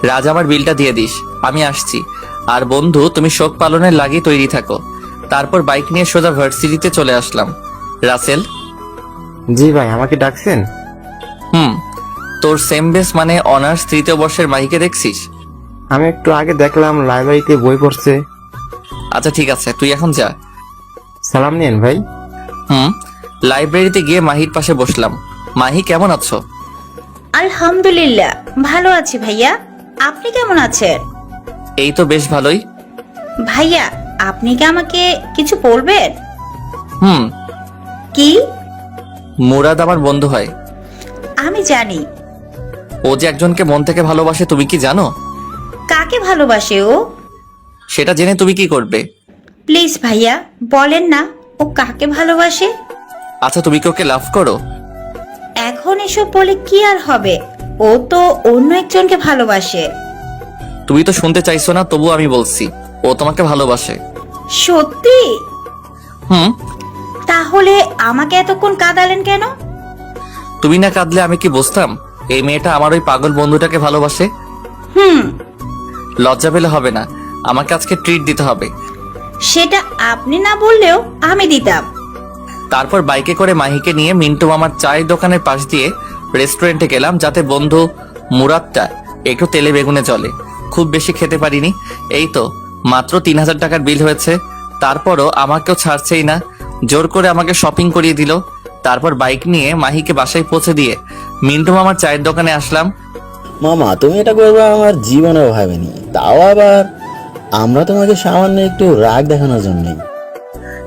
রাজ, আমার বিলটা দিয়ে দিস, আমি আসছি। আর বন্ধু, তুমি শোক পালনের লাগি তৈরি থাকো। তারপর বাইক নিয়ে সোজা ভার্সিটিতে চলে আসলাম। রাসেল। জি ভাই, আমাকে ডাকছেন? তোর সেম বেস মানে অনার্স 3য় বর্ষের মাহিকে দেখছিস? আমি একটু আগে দেখলাম লাইব্রেরিতে বই পড়ছে। আচ্ছা ঠিক আছে, তুই এখন যা। সালাম নিয়েন ভাই। লাইব্রেরিতে গিয়ে মাহির পাশে বসলাম। মাহি, কেমন আছো? আলহামদুলিল্লাহ ভালো আছি ভাইয়া, আপনি কেমন আছেন? এই তো বেশ ভালোই। ভাইয়া, আপনি কি আমাকে কিছু বলবেন? হুম। কি? মুরাদ আমার বন্ধু হয়। আমি জানি। ও যে একজনকে মন থেকে ভালোবাসে, তুমি কি জানো? কাকে ভালোবাসে ও? সেটা জেনে তুমি কি করবে? প্লিজ ভাইয়া বলেন না, ও কাকে ভালোবাসে? আচ্ছা, তুমি কি ওকে লাভ করো? এখন এসব বলে কি আর হবে, ও তো অন্য একজনকে ভালোবাসে। তুমি তো শুনতে চাইছো না, তবু আমি বলছি, ও তোমাকে ভালোবাসে। সত্যি? হুম। তাহলে আমাকে এতক্ষণ কাঁদালেন কেন? তুমি না কাঁদলে আমি কি বুঝতাম এই মেয়েটা আমার ওই পাগল বন্ধুটাকে ভালোবাসে? লজ্জা পেলে হবে না, আমাকে আজকে ট্রিট দিতে হবে। সেটা আপনি না বললেও আমি দিতাম। তারপর বাইকে করে মাহিকে নিয়ে মিন্টু মামার চায়ের দোকানের পাশ দিয়ে রেস্টুরেন্টে গেলাম, যাতে বন্ধু মুরাদটা একটু তেলে বেগুনে চলে। খুব বেশি খেতে পারিনি। এই তো মাত্র 3,000 টাকার বিল হয়েছে। তারপরও আমাকেও ছাড়ছেই না, জোর করে আমাকে শপিং করিয়ে দিল। তারপর বাইক নিয়ে মাহিকে বাসায় পৌঁছে দিয়ে মিন্টু মামার চায়ের দোকানে আসলাম। মামা, তুমি এটা করবে আমার জীবনেও ভাবিনি, তাও আবার আমরা তোমাকে সামান্য একটু রাগ দেখানোর জন্যই।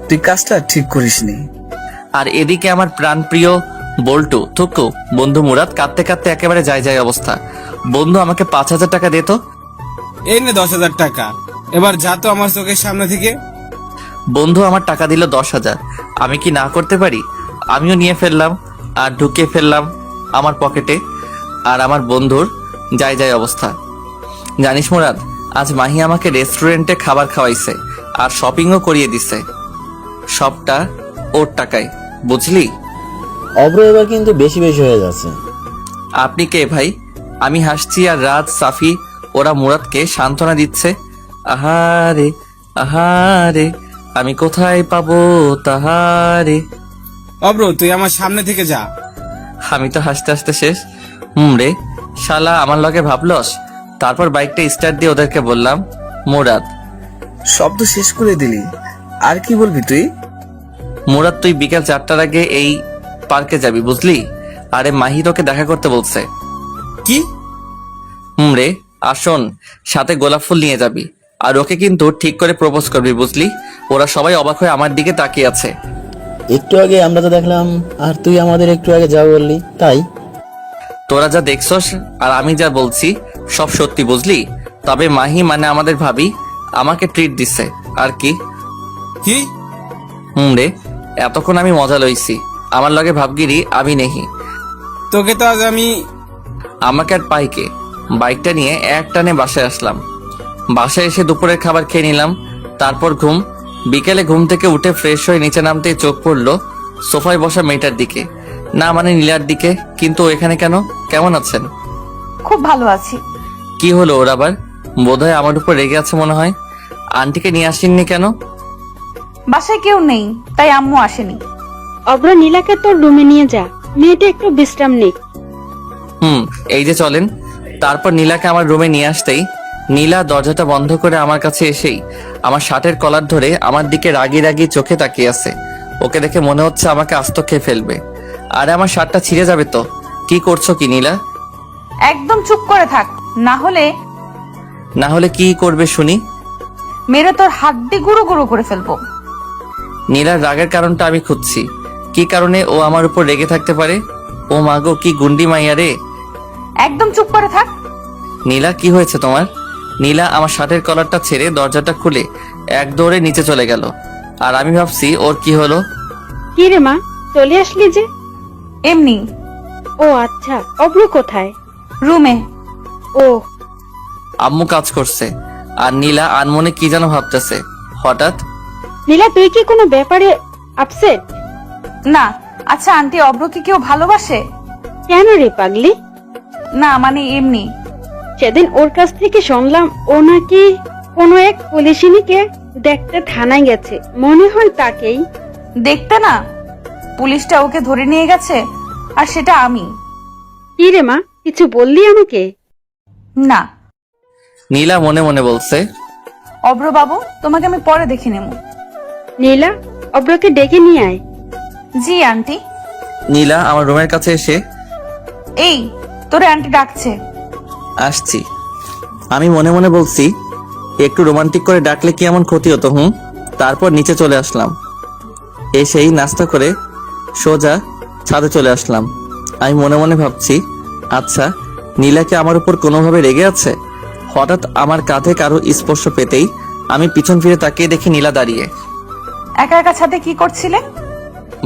তুই কাজটা ঠিক করিসনি। আর এদিকে আমার প্রাণপ্রিয় বল্টু থুকু বন্ধু মুরাদ কাঁদতে কাঁদতে একেবারে যায় অবস্থা। বন্ধু, আমাকে 5,000 টাকা দে তো। এই নে 10,000 টাকা, এবার যা তো আমার চোখের সামনে থেকে। বন্ধু আমার টাকা দিল 10,000। আমি কি না করতে পারি? আমিও নিয়ে ফেললাম আর ঢুকিয়ে ফেললাম আমার পকেটে। আর আমার বন্ধুর যায় অবস্থা। জানিস মুরাদ, আজ মাহি আমাকে রেস্টুরেন্টে খাবার খাওয়াইছে আর শপিংও করিয়ে দিছে। সবটা ওর টাকায়, বুঝলি? অব্র, এবার কিন্তু বেশি বেশি হয়ে যাচ্ছে। আপনি কে ভাই? আমি হাসছি আর রাজ, সাফি ওরা মুরাদকে সান্ত্বনা দিচ্ছে। আহারে আহারে, আমি কোথায় পাবো তাহারে। অব্র, তুই আমার সামনে থেকে যা। আমি তো হাসতে হাসতে শেষ। রে, শালা আমার লগে ভাবলস। তারপর বাইকটা স্টার্ট দিয়ে ওদেরকে বললাম, মুরাদ। শব্দ শেষ করে দিলি, আর কি বলবি তুই? মুরাদ, তুই বিকাল 4টার আগে এই পার্কে যাবি, বুঝলি? আরে মাহি তোকে দেখা করতে বলছে। কি? রে, আসুন, সাথে গোলাপ ফুল নিয়ে যাবি। আর ওকে কিন্তু ঠিক করে প্রপোজ করবি, বুঝলি? ওরা সবাই অবাক হয়ে আমার দিকে তাকিয়ে আছে। একটু আগে আমরা তো দেখলাম, আর তুই আমাদের একটু আগে যা বললি তাই। তোরা যা দেখছস আর আমি যা বলছি সব সত্যি, বুঝলি? তবে মাহি মানে আমাদের ভাবি আমাকে ট্রিট দিচ্ছে। আর কি? কি? রে, এতক্ষণ আমি মজা লইছি। আমার লগে ভাবগিরি আমি নেহি। তোকে তো আজ আমি। আমাকে আর পাইকে বাইকটা নিয়ে এক টানে বাসায় আসলাম। বাসায় এসে দুপুরের খাবার খেয়ে নিলাম। তারপর ঘুম। বিকেলে ঘুম থেকে উঠে ফ্রেশ হয়ে নিচে নামতেই চোখ পড়লো সোফায় বসা মেয়েটার দিকে, না মানে নীলার দিকে। কিন্তু ও এখানে কেন? কেমন আছেন? খুব ভালো আছি। কি হলো ওর আবার? বোধহয় আমার উপর রেগে আছে মনে হয়। আন্টিকে নিয়ে আসেননি কেন? বাসায় কেউ নেই, তাই আম্মু আসেনি। অব্র, নীলাকে তোর রুমে নিয়ে যা, মেয়েটা একটু বিশ্রাম নিক। এই যে চলেন। তারপর নীলাকে আমার রুমে নিয়ে আসতেই নীলা দরজাটা বন্ধ করে আমার কাছে এসেই আমার শার্টের কলার ধরে আমার দিকে রাগি রাগি চোখে তাকিয়ে আছে। ওকে দেখে মনে হচ্ছে আমাকে আস্ত খেয়ে ফেলবে। আরে আমার শার্টটা ছিঁড়ে যাবে তো। কি করছো কি নীলা? একদম চুপ করে থাক, না হলে কি করবে শুনি? মেরে তোর হাড্ডি গুঁড়ো গুঁড়ো করে ফেলবো। নীলার রাগের কারণটা আমি খুঁজছি। কি কারণে ও আমার উপর রেগে থাকতে পারে? ও মাগো, কি গুন্ডি মাইয়া রে। একদম চুপ করে থাক। নীলা, কি হয়েছে তোমার? নীলা আমার শার্টের কলারটা ছেড়ে দরজাটা খুলে এক দৌড়ে নিচে চলে গেল। আর আমি ভাবছি ওর কি হলো। কি রে মা, চলে আসলি যে? এমনি। ও আচ্ছা, অব্র কোথায়? রুমে। ও, আম্মু কাজ করছে আর নীলা আনমনে কি যেন ভাবতেছে। হঠাৎ নীলা, তুই কি কোনো ব্যাপারে আপসেট? না। আচ্ছা আন্টি, অব্রকে কেউ ভালোবাসে? কেন রে পাগলি? না মানে এমনি। সেদিন ওর কাছ থেকে শুনলাম ও নাকি কোনো এক পুলিশিনীকে দেখতে থানায় গেছে, মনে হয় তাকেই। দেখতে না, পুলিশটা ওকে ধরে নিয়ে গেছে, আর সেটা আমি। কি রে মা, কিছু বললি আমাকে? না। নীলা মনে মনে বলছে, অব্র বাবু, তোমাকে আমি পরে দেখে নেব। নীলা, অব্রকে ডেকে নিয়ে আয়। জি আন্টি। নীলা আমার রুমের কাছে এসে, এই তোরে আন্টি ডাকছে। আসছি। আমি মনে মনে বলছি, একটু রোমান্টিক করে ডাকলে কি এমন ক্ষতি হতো? তারপর নিচে চলে আসলাম। এসেই নাস্তা করে সোজা ছাদে চলে আসলাম। আমি মনে মনে ভাবছি, আচ্ছা নীলা কি আমার উপর কোনোভাবে রেগে আছে? হঠাৎ আমার কাঁধে কারো স্পর্শ পেতেই আমি পিছন ফিরে তাকিয়ে দেখি নীলা দাঁড়িয়ে। একা একা ছাদে কি করছিলে?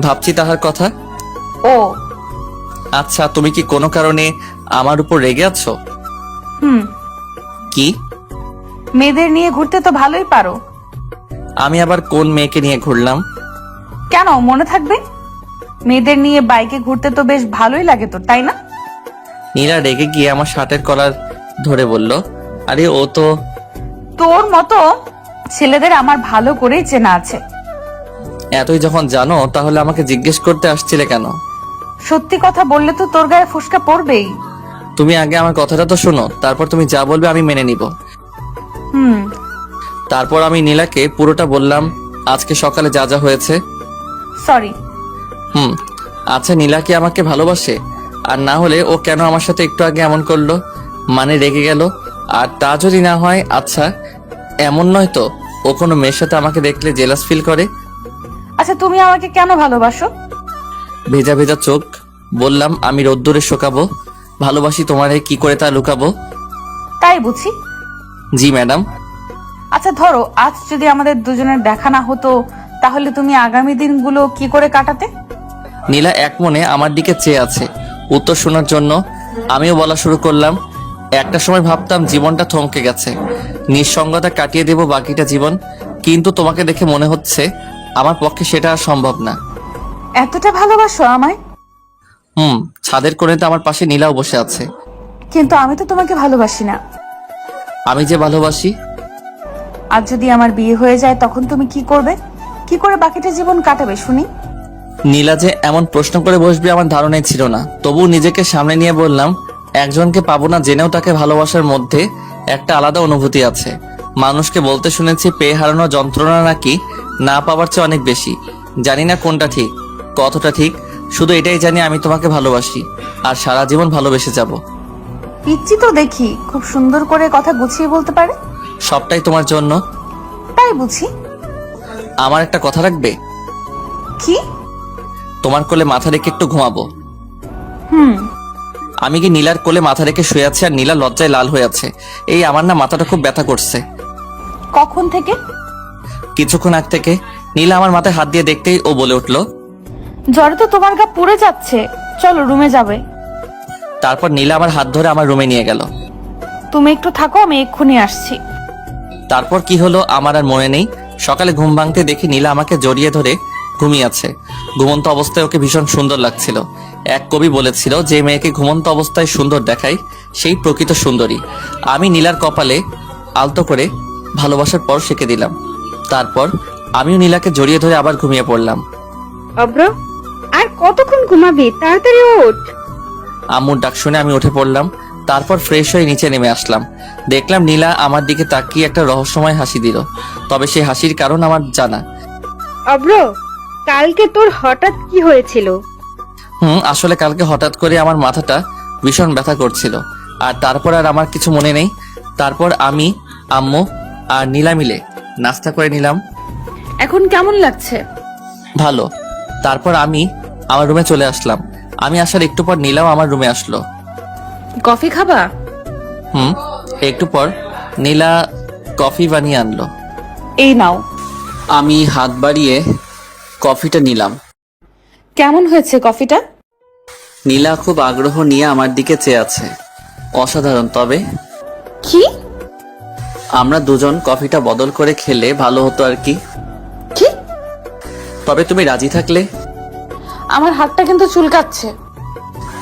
ভাবছি তাহার কথা। ও আচ্ছা, তুমি কি কোনো কারণে আমার উপর রেগে আছো? হুম। কি? মেয়েদের নিয়ে ঘুরতে তো ভালোই পারো। আমি আবার কোন মেয়েকে নিয়ে ঘুরলাম? কেন মনে থাকবে? মেয়েদের নিয়ে বাইকে ঘুরতে তো বেশ ভালোই লাগে তোর, তাই না? নীলা রেগে গিয়ে আমার শার্টের কলার ধরে বলল, আরে ও তো। তোর মতো ছেলেদের আমার ভালো করেই চেনা আছে। এতই যখন জানো তাহলে আমাকে জিজ্ঞেস করতে আসছিলে কেন? সত্যি কথা বললে তো তোর গায়ে ফোসকা পড়বেই। তুমি আগে আমার কথাটা তো শোনো, তারপর তুমি যা বলবে আমি মেনে নিব। হুম। তারপর আমি নীলাকে পুরোটা বললাম, আজকে সকালে যা যা হয়েছে। সরি। আচ্ছা, নীলা কি আমাকে ভালোবাসে? আর না হলে ও কেন আমার সাথে একটু আগে এমন করলো, মানে রেগে গেল? আর তা যদি না হয়, আচ্ছা এমন নয় তো ও কোনো মেয়ের সাথে আমাকে দেখলে জেলাস ফিল করে? আচ্ছা তুমি আমাকে কেন ভালোবাসো? ভেজা ভেজা চোখ বললাম, আমি রোদ্দুরে শোকাবো। ভালোবাসি তোমারে, কি করে তা লুকাবো? তাই বুঝি। জি ম্যাডাম। আচ্ছা ধরো আজ যদি আমাদের দুজনের দেখা না হতো, তাহলে তুমি আগামী দিনগুলো কি করে কাটাতে? নীলা এক মনে আমার দিকে চেয়ে আছে উত্তর শোনার জন্য। আমিও বলা শুরু করলাম, একটা সময় ভাবতাম জীবনটা থমকে গেছে, নিঃসঙ্গতা কাটিয়ে দেব বাকিটা জীবন, কিন্তু তোমাকে দেখে মনে হচ্ছে আমার পক্ষে সেটা আর সম্ভব না। এতটা ভালোবাসো আমায়? ছাদের কোণেতে আমার পাশে নীলাও বসে আছে। কিন্তু আমি তো তোমাকে ভালোবাসি না। আমি যে ভালোবাসি। আর যদি আমার বিয়ে হয়ে যায় তখন তুমি কি করবে? কি করে বাকিটা জীবন কাটাবে শুনি? নীলা যে এমন প্রশ্ন করে বসবে আমার ধারণাই ছিল না, তবু নিজেকে সামনে নিয়ে বললাম, একজনকে পাবো না জেনেও তাকে ভালোবাসার মধ্যে একটা আলাদা অনুভূতি আছে। মানুষকে বলতে শুনেছি পেয়ে হারানোর যন্ত্রণা নাকি না পাওয়ার চেয়ে অনেক বেশি। জানি না কোনটা ঠিক, কতটা ঠিক, শুধু এটাই জানি আমি তোমাকে ভালোবাসি আর সারা জীবন ভালোবেসে যাব। পিচ্চি তো দেখি, খুব সুন্দর করে কথা গুছিয়ে বলতে পারে। সবটাই তোমার জন্য। তাই বুঝি। আমার একটা কথা রাখবে? কি? তোমার কোলে মাথা রেখে একটু ঘুমাবো। হুম। আমি কি নীলার কোলে মাথা রেখে শুয়ে আছি আর নীলা লজ্জায় লাল হয়ে আছে। এই আমার না মাথাটা খুব ব্যথা করছে। কখন থেকে? কিছুক্ষণ আগ থেকে। নীলা আমার মাথায় হাত দিয়ে দেখতেই ও বলে উঠলো, জ্বরে তো তোমার গা পুড়ে যাচ্ছে, চলো রুমে যাবে। তারপর নীলা আমার হাত ধরে আমার রুমে নিয়ে গেল। তুমি একটু থাকো, আমি এক্ষুনি আসছি। তারপর কি হলো আমার আর মনে নেই। সকালে ঘুম ভাঙতে দেখি নীলা আমাকে জড়িয়ে ধরে ঘুমিয়ে আছে। ঘুমন্ত অবস্থায় ওকে ভীষণ সুন্দর লাগছিল। এক কবি বলেছিল, যে মেয়েকে ঘুমন্ত অবস্থায় সুন্দর দেখায় সেই প্রকৃত সুন্দরী। আমি নীলার কপালে আলতো করে ভালোবাসার পর শিখে দিলাম। তারপর আমিও নীলাকে জড়িয়ে ধরে আবার ঘুমিয়ে পড়লাম। অব্র, আর কতক্ষণ ঘুমাবি? তাড়াতাড়ি ওঠ। আম্মুর ডাক শুনে আমি উঠে পড়লাম। তারপর ফ্রেশ হয়ে নিচে নেমে আসলাম। দেখলাম নীলা আমার দিকে তাকিয়ে একটা রহস্যময় হাসি দিল। তবে সেই হাসির কারণ আমার জানা। অব্র, কালকে তোর হঠাৎ কি হয়েছিল? আসলে কালকে হঠাৎ করে আমার মাথাটা ভীষণ ব্যথা করছিল, আর তারপর আর আমার কিছু মনে নেই। তারপর আমি, আম্মু আর নীলা মিলে নাস্তা করে নিলাম। এখন কেমন লাগছে? ভালো। তারপর আমি আমার রুমে চলে আসলাম। আমি আসার একটু পর নীলাও আমার রুমে আসলো। কফি খাবা? একটু পর নীলা কফি বানিয়ে আনলো। এই নাও। আমি হাত বাড়িয়ে কফিটা নিলাম। কেমন হয়েছে কফিটা? নীলা খুব আগ্রহ নিয়ে আমার দিকে চেয়ে আছে। অসাধারণ। তবে কি? আমরা দুজন কফিটা বদল করে খেলে ভালো হতো আর কি। কি? তবে তুমি রাজি থাকলে। আমার হাতটা কিন্তু চুলকাচ্ছে।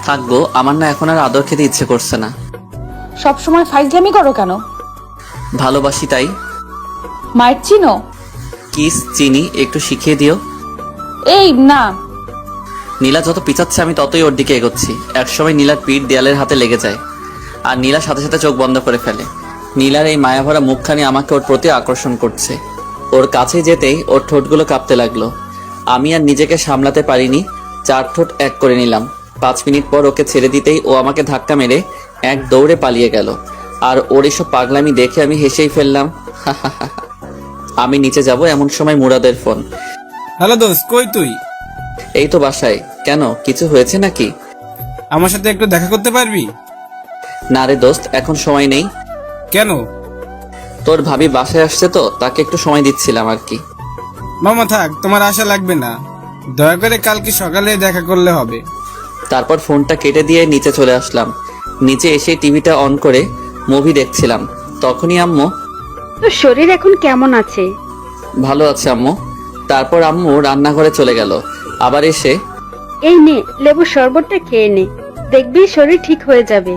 থাকবো, আমার না এখন আর আদর খেতে ইচ্ছে করছে না। সব সময় ফাইজলামি করো কেন? ভালোবাসি তাই। মায়ের চিনো? কিস চিনি, একটু শিখিয়ে দিও। এই না। নীলা যত পিছাচ্ছে আমি ততই ওর দিকে এগোচ্ছি। একসময় নীলার পিঠ দেয়ালের হাতে লেগে যায় আর নীলার সাথে সাথে চোখ বন্ধ করে ফেলে। নীলার এই মায়াভরা মুখখানি আমাকে ওর প্রতি আকর্ষণ করছে। ওর কাছে যেতেই ওর ঠোঁটগুলো কাঁপতে লাগলো। আমি আর নিজেকে সামলাতে পারিনি, 4 ঠোঁট এক করে নিলাম। 5 মিনিট পর ওকে ছেড়ে দিতেই ও আমাকে ধাক্কা মেরে এক দৌড়ে পালিয়ে গেল। আর ওর এসব পাগলামি দেখে আমি হেসেই ফেললাম। আমি নিচে যাব এমন সময় মুরাদের ফোন। হ্যালো দোস্ত, কই তুই? এই তো বাসায়। কেন, কিছু হয়েছে নাকি? আমার সাথে একটু দেখা করতে পারবি? না রে দোস্ত, এখন সময় নেই। কেন? তোর ভাবি বাসায় আসছে তো, তাকে একটু সময় দিচ্ছিলাম আর কি। মামা থাক, তোমার আশা লাগবে না। দয়া করে কালকে সকালে দেখা করলে হবে। তারপর ফোনটা কেটে দিয়ে নিচে চলে আসলাম। নিচে এসে টিভিটা অন করে মুভি দেখছিলাম। তখনই আম্মু। তোর শরীর এখন কেমন আছে? ভালো আছে আম্মু। তারপর আম্মু রান্নাঘরে চলে গেল। আবার এসে, এই নে লেবুর শরবতটা খেয়ে নে, দেখবি শরীর ঠিক হয়ে যাবে।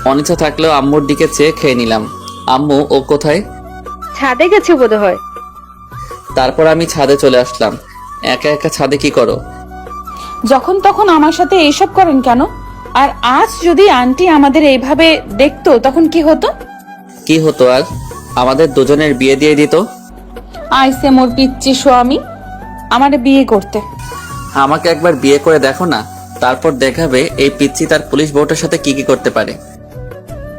অনিচ্ছা থাকলেও আম্মুর দিকে চেয়ে খেয়ে নিলাম। আম্মু ও কোথায়? ছাদে গেছে বোধহয়। তারপর আমি ছাদে চলে আসলাম। একা একা ছাদে কি করো? যখন তখন আমার সাথে এইসব করেন কেন? আর আজ যদি আন্টি আমাদের এইভাবে দেখতো তখন কি হতো? কি হতো আর? আমাদের দুজনের বিয়ে দিয়ে দিত। আইসে মোর পিচ্চি স্বামী আমারে বিয়ে করতে। আমাকে একবার বিয়ে করে দেখো না, তারপর দেখাবে এই পিচ্চি তার পুলিশ বউটার সাথে কি কি করতে পারে।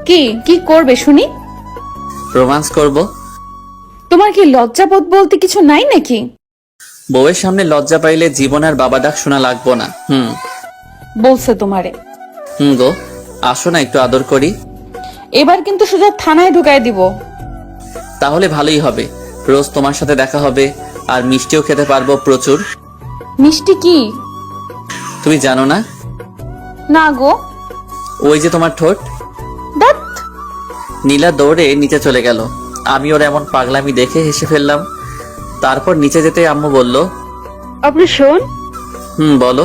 কি কি করবে শুনি? রোমান্স করব। তোমার কি লজ্জাবোধ বলতে কিছু নাই নাকি? বউয়ের সামনে লজ্জা পাইলে জীবন আর বাবা ডাক শোনা লাগবো না। বলছে তোমারে। গো, আসো না একটু আদর করি। এবার কিন্তু সোজা থানায় ঢুকায় দিব। তাহলে ভালোই হবে, রোজ তোমার সাথে দেখা হবে আর মিষ্টিও খেতে পারবো প্রচুর। মিষ্টি কি? তুমি জানো না? না গো। ওই যে তোমার ঠোঁট। দাঁত। নীলা দৌড়ে নিচে চলে গেল। আমি ওর এমন পাগলামি দেখে হেসে ফেললাম। তারপর নিচে যেতে আম্মু বলল, আপনি শোন, বলো।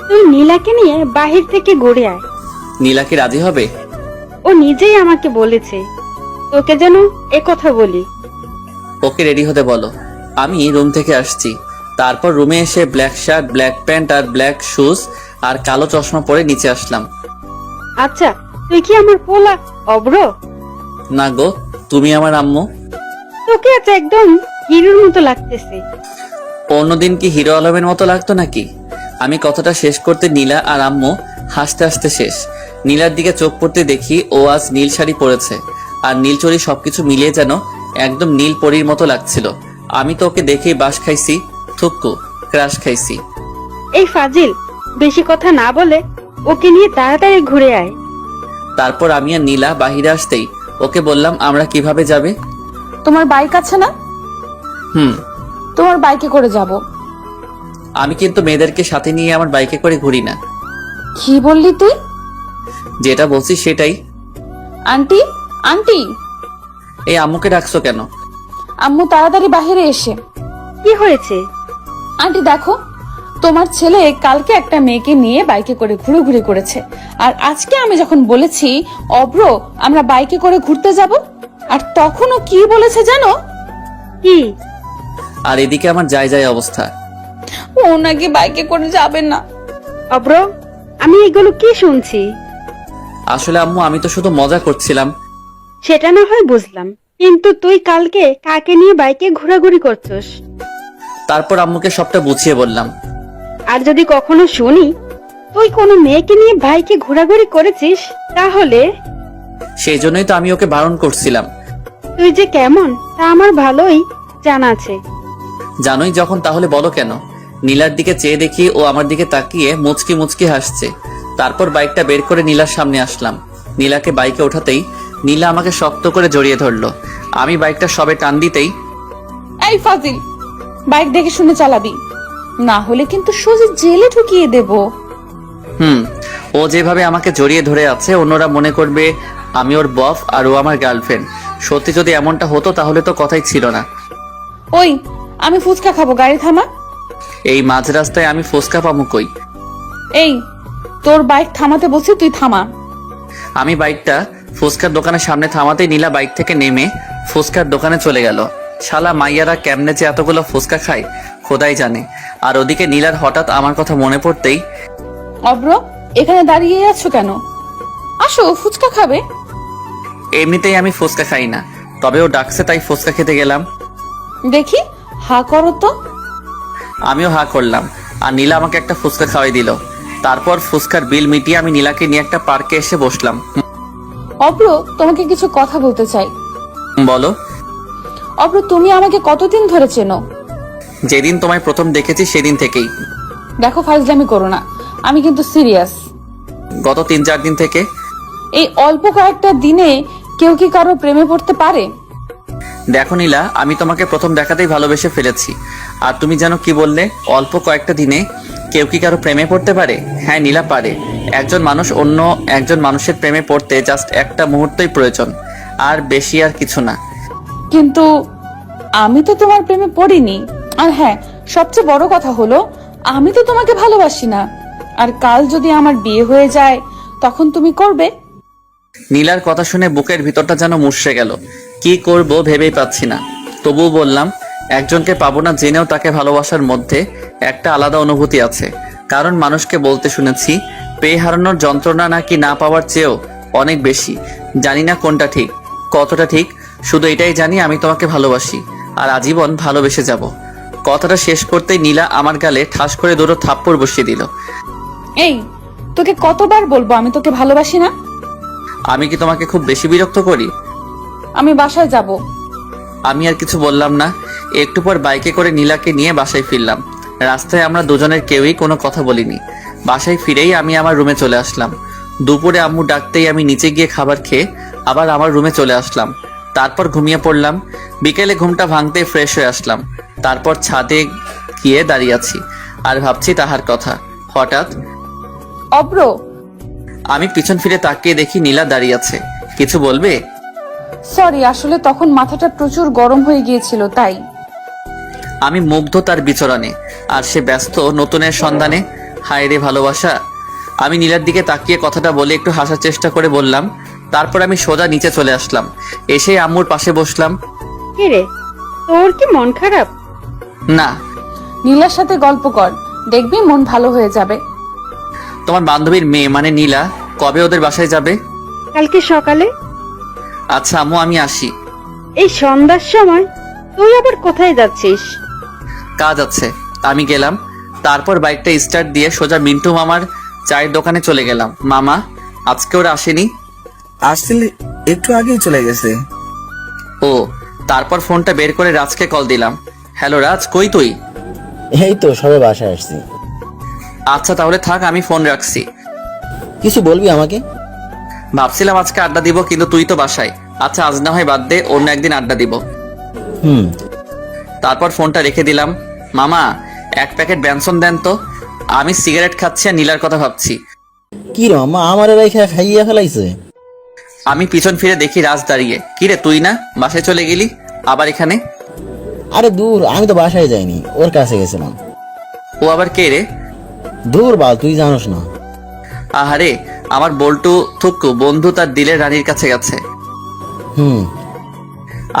তুই নীলাকে নিয়ে বাহির থেকে ঘুরে আয়। নীলা কি রাজি হবে? ও নিজেই আমাকে বলেছে তোকে যেন এ কথা বলি। ওকে রেডি হতে বলো। আমি রুম থেকে আসছি। তারপর রুমে এসে ব্ল্যাক শার্ট, ব্ল্যাক প্যান্ট আর ব্ল্যাক শুজ আর কালো চশমা পরে নিচে আসলাম। আচ্ছা, তুই কি আমার পোলা অব্র? না গো, তুমি আমার আম্মু। তোকে আজ একদম হিরোর মতো লাগতেছে। অন্যদিন কি হিরো আলমের মতো লাগতো নাকি? আমি কথাটা শেষ করতে নীলা আর আম্মু হাসতে হাসতে শেষ। নীলার দিকে চোখ পড়তে দেখি ও আজ নীল শাড়ি পরেছে আর নীল চড়ি, সবকিছু মিলিয়ে যেন একদম নীল পরীর মতো লাগছিল। আমি তো ওকে দেখেই বাস খাইছি, থুক্কু ক্রাশ খাইছি। এই ফাজিল, বেশি কথা না বলে ওকে নিয়ে তাড়াতাড়ি ঘুরে আয়। তারপর আমি আর নীলা বাহিরে আসতেই ওকে বললাম, আমরা কিভাবে যাবে? তোমার বাইক আছে না? তোমার বাইকে করে যাব। আমি কিন্তু মেয়েদেরকে সাথে নিয়ে আমার বাইকে করে ঘুরি না। কি বললি তুই? যেটা বলছি সেটাই। Aunty, aunty. এই আম্মুকে ডাকছো কেন? আম্মু তাড়াতাড়ি বাইরে এসে। কি হয়েছে? আন্টি দেখো, তোমার ছেলে কালকে একটা মেয়েকে নিয়ে বাইকে করে ঘুরোঘুরি করেছে, আর আজকে আমি যখন বলেছি অব্র আমরা বাইকে করে ঘুরতে যাব, আর তখনও কি বলেছে জানো? কি? আর এদিকে আমার যায় যায় অবস্থা। ও নাকি বাইকে করে যাবে না। অব্র, আমি এগুলো কি শুনছি? আসলে আম্মু, আমি তো শুধু মজা করছিলাম। সেটা না হয় বুঝলাম, কিন্তু তুই কালকে কাকে নিয়ে বাইকে ঘোরাঘুরি করছস? তারপর আম্মুকে সবটা বুঝিয়ে বললাম। আর যদি কখনো শুনি তুই কোনো মেয়েকে নিয়ে বাইকে ঘোরাঘুরি করেছিস, তাহলে? সেই জন্যই তো আমি ওকে বারণ করছিলাম। তুই যে কেমন তা আমার ভালোই জানা আছে। জানোই যখন, তাহলে বলো কেন? নীলার দিকে চেয়ে দেখি ও আমার দিকে তাকিয়ে মুচকি মুচকি হাসছে। তারপর বাইকটা বের করে নীলার সামনে আসলাম। নীলাকে বাইকে ওঠাতেই নীলা আমাকে শক্ত করে জড়িয়ে ধরলো। আমি বাইকটা সবে টান দিতেই, এই ফাজিল, বাইক দেখে শুনে চালাবি, না হলে কিন্তু সোজা জেলে ঢুকিয়ে দেব। ও যেভাবে আমাকে জড়িয়ে ধরে আছে অন্যরা মনে করবে আমি ওর বফ আর ও আমার গার্লফ্রেন্ড। সত্যি যদি এমনটা হতো তাহলে তো কথাই ছিল না। ওই, আমি ফুচকা খাবো, গাড়ি থামা। এই মাঝ রাস্তায় আমি ফুচকা পামু কই? এই, তোর বাইক থামাতে বলছি, তুই থামা। আমি বাইকটা ফুচকার দোকানের সামনে থামাতেই নীলা বাইক থেকে নেমে ফুচকার দোকানে চলে গেল। শালা মাইয়ারা কেমনে যে এতগুলো ফুচকা খায় খোদাই জানে। আর ওদিকে নীলার হঠাৎ আমার কথা মনে পড়তেই, অব্র, এখানে দাঁড়িয়ে আছো কেন? আসো, ফুচকা খাবে। এমনিতেই আমি ফুচকা খাই না, তবে ও ডাকছে তাই ফুচকা খেতে গেলাম। দেখি, হা করো তো। আমিও হা করলাম আর নীলা আমাকে একটা ফুচকা খাওয়াই দিল। তারপর ফুচকার বিল মিটিয়ে আমি নীলাকে নিয়ে একটা পার্কে এসে বসলাম। অব্র, তোমাকে কিছু কথা বলতে চাই। বলো। অব্র, তুমি আমাকে কতদিন ধরে চেনো? যেদিন তোমায় প্রথম দেখেছি সেদিন থেকেই। দেখো, ফাইজলামি করো না, আমি কিন্তু সিরিয়াস। গত 3-4 দিন থেকে। এই অল্প কয়েকটা দিনে কেউ কি কারো প্রেমে পড়তে পারে? দেখো নীলা, আমি তোমাকে প্রথম দেখাতেই ভালোবেসে ফেলেছি। আর তুমি জানো কি বললে, অল্প কয়েকটা দিনে কেউ কি কারো প্রেমে পড়তে পারে? হ্যাঁ নীলা, পারে। একজন মানুষ অন্য একজন মানুষের প্রেমে পড়তে জাস্ট একটা মুহূর্তই প্রয়োজন, আর বেশি আর কিছু না। কিন্তু আমি তো তোমার প্রেমে পড়িনি। আর হ্যাঁ, সবচেয়ে বড় কথা হলো আমি তো তোমাকে ভালোবাসি না। আর কাল যদি আমার বিয়ে হয়ে যায় তখন তুমি করবে? নীলার কথা শুনে বুকের ভিতরটা যেন মুষড়ে গেল। কি করব ভেবেই পাচ্ছি না। তবুও বললাম, একজনকে পাবো না জেনেও তাকে ভালোবাসার মধ্যে একটা আলাদা অনুভূতি আছে। কারণ মানুষকে বলতে শুনেছি পেয়ে হারানোর যন্ত্রণা নাকি না পাওয়ার চেয়েও অনেক বেশি। জানি না কোনটা ঠিক, কতটা ঠিক, শুধু এটাই জানি আমি তোমাকে ভালোবাসি আর আজীবন ভালোবেসে যাব। কথাটা শেষ করতেই নীলা আমার গালে ঠাস করে দুটো থাপ্পড় বসিয়ে দিল। এই, তোকে কতবার বলবো আমি তোকে ভালোবাসি না? আমি কি তোমাকে খুব বেশি বিরক্ত করি? আমি বাসায় যাব। আমি আর কিছু বললাম না। একটু পর বাইকে করে নীলাকে নিয়ে বাসায় ফিরলাম। রাস্তায় আমরা দুজনের কেউই কোনো কথা বলিনি। বাসায় ফিরেই আমি আমার রুমে চলে আসলাম। দুপুরে আম্মু ডাকতেই আমি নিচে গিয়ে খাবার খেয়ে আবার আমার রুমে চলে আসলাম। তারপর ঘুমিয়ে পড়লাম। বিকেলে ঘুমটা ভাঙতেই ফ্রেশ হয়ে আসলাম। তারপর ছাদে গিয়ে দাঁড়িয়ে আছি আর ভাবছি তাহার কথা। হঠাৎ অব্র, আমি পিছন ফিরে তাকিয়ে দেখি নীলা দাঁড়িয়ে আছে। কিছু বলবে? সরি, আসলে তখন মাথাটা প্রচুর গরম হয়ে গিয়েছিল তাই। আমি মুগ্ধ তার বিচরণে, আর সে ব্যস্ত নতুনের সন্ধানে। হায় রে ভালোবাসা। আমি নীলার দিকে তাকিয়ে কথাটা বলে একটু হাসার চেষ্টা করে বললাম। তারপর আমি সোজা নিচে চলে আসলাম। এসে আম্মুর পাশে বসলাম। কি রে, তোর কি মন খারাপ? না। নীলার সাথে গল্প কর, দেখবি মন ভালো হয়ে যাবে। তোমার বান্ধবীর মেয়ে মানে নীলা কবে ওদের বাসায় যাবে? কালকে সকালে। আচ্ছা আম্মু, আমি আসি। এই সন্ধ্যার সময়? তুই আবার কোথায় যাচ্ছিস? কাজ আছে। আমি গেলাম। তারপর বাইকটা স্টার্ট দিয়ে সোজা মিন্টু মামার চায়ের দোকানে চলে গেলাম। মামা, আজকে ওরা আসেনি? আসলে একটু আগেই চলে গেছে। ও। তারপর ফোনটা বের করে রাজকে কল দিলাম। হ্যালো রাজ, কই তুই? এই তো সবে বাসায় আসছি। আচ্ছা তাহলে থাক, আমি ফোন রাখছি। কিছু বলবি আমাকে? ভাবছিলাম আজকে আড্ডা দিব, কিন্তু তুই তো বাসায়। আচ্ছা আজ না হয় বাদ দে, অন্য একদিন আড্ডা দিব। তারপর ফোনটা রেখে দিলাম। মামা, 1 প্যাকেট ব্যানসন দেন তো। আমি সিগারেট খাচ্ছি আর নীলার কথা ভাবছি। কি রে মামা, আমার রেখা খাইয়া ফেলাইছে? আমি পিছন ফিরে দেখি রাজ দাঁড়িয়ে। কিরে তুই না বাসায় চলে গেলি আবার এখানে? আরে দূর, আমি তো বাসায় যাইনি, ওর কাছে গেছিলাম। ও আবার কে রে? দূর বাল, তুই জানোস না। আহারে, আমার বল্টু থুক্কু বন্ধু তার দিলের রানীর কাছে গেছে।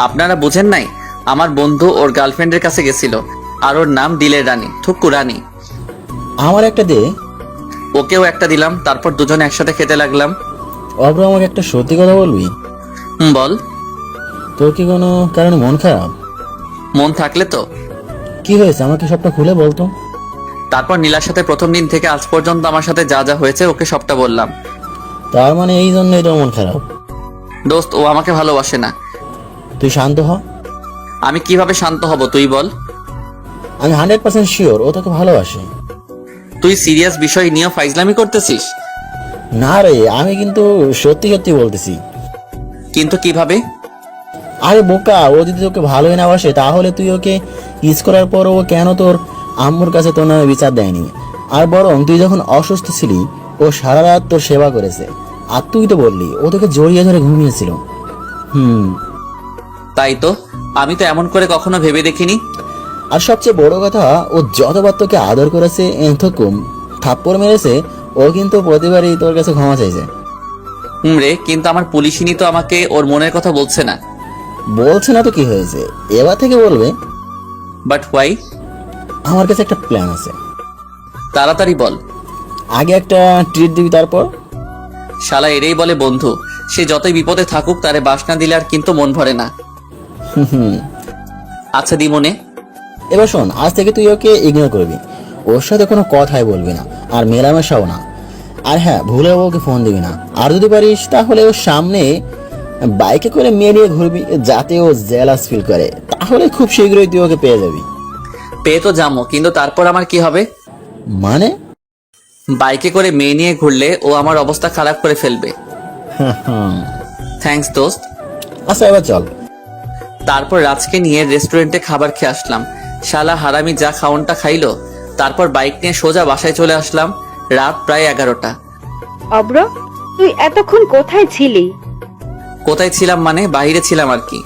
আপনারা বুঝেন নাই? আমার বন্ধু ওর গার্লফ্রেন্ডের কাছে গেছিল, আর ওর নাম দিলের রানী, থুক্কু রানী। আমার একটা দে। ওকেও একটা দিলাম। তারপর দুজনে একসাথে খেতে লাগলাম। অব্র, আমাকে একটা সত্যি কথা বলবি? বল। তোর কি কোনো কারণে মন খারাপ? মন থাকলে তো। কি হয়েছে আমাকে সবটা খুলে বলতো। তারপর নীলার সাথে প্রথম দিন থেকে আজ পর্যন্ত আমার সাথে যা যা হয়েছে ওকে সবটা বললাম। তার মানে এই জন্যই তোর মন খারাপ? দোস্ত, ও আমাকে ভালোবাসে না। তুই শান্ত হ। আমি কিভাবে শান্ত হব তুই বল? আমি 100% শিওর ও তোকে ভালোবাসে। তুই সিরিয়াস বিষয় নিয়ে ফাইজলামি করতেছিস? না রে, আমি কিন্তু সত্যি সত্যি বলতেছি। কিন্তু কিভাবে? আরে বোকা, ও যদি তোকে ভালোই না বাসে তাহলে তুই ওকে কিস করার পর ও কেন তোর আম্মুর কাছে তোর নামে বিচার দেয়নি? আর বরং তুই যখন অসুস্থ ছিলি ও সারা রাত তোর সেবা করেছে। আর তুই তো বললি ও তোকে জড়িয়ে ধরে ঘুমিয়েছিল। তাই তো, আমি তো এমন করে কখনো ভেবে দেখিনি। আর সবচেয়ে বড় কথা, ও যতবার তোকে আদর করেছে, এতকম থাপ্পড় মেরেছে, ও কিন্তু প্রতিবারই তোর কাছে ক্ষমা চাইছে। রে, কিন্তু আমার পুলিশিনি তো আমাকে ওর মনের কথা বলছে না। বলছে না তো কি হয়েছে, এবার থেকে বলবে। But why? আমার কাছে একটা প্ল্যান আছে। তাড়াতাড়ি বল। আগে একটা ট্রিট দিবি, তারপর। শালা এরেই বলে বন্ধু, সে যতই বিপদে থাকুক তারে বাস না দিলে আর কিন্তু মন ভরে না। আচ্ছা দি মনে। এবার শোন, আজ থেকে তুই ওকে ইগনোর করবি, ওর সাথে কোনো কথাই বলবি না, আর মেলামেশাও না। আর হ্যাঁ, ভুলেও ওকে ফোন দিবি না। আর যদি পারিস তাহলে ওর সামনে বাইকে করে মেয়ে নিয়ে ঘুরবি, যাতে ও জেলাস ফিল করে। তাহলে খুব শীঘ্রই তুই ওকে পেয়ে যাবি। পেয়ে তো যাবো, কিন্তু তারপর আমার কি হবে? মানে? বাইকে করে মেয়ে নিয়ে ঘুরলে ও আমার অবস্থা খারাপ করে ফেলবে। থ্যাঙ্কস দোস্ত। আচ্ছা, এবার চল। তারপর রাজকে নিয়ে রেস্টুরেন্টে খাবার খেয়ে আসলাম। শালা হারামি যা খাওনটা খাইলো। তারপর বাইক নিয়ে সোজা বাসায় চলে আসলাম। রাত প্রায় 11টা। অব্র, তুই এতক্ষণ কোথায় ছিলি? কোথায় ছিলাম মানে? বাইরে ছিলাম আর কি।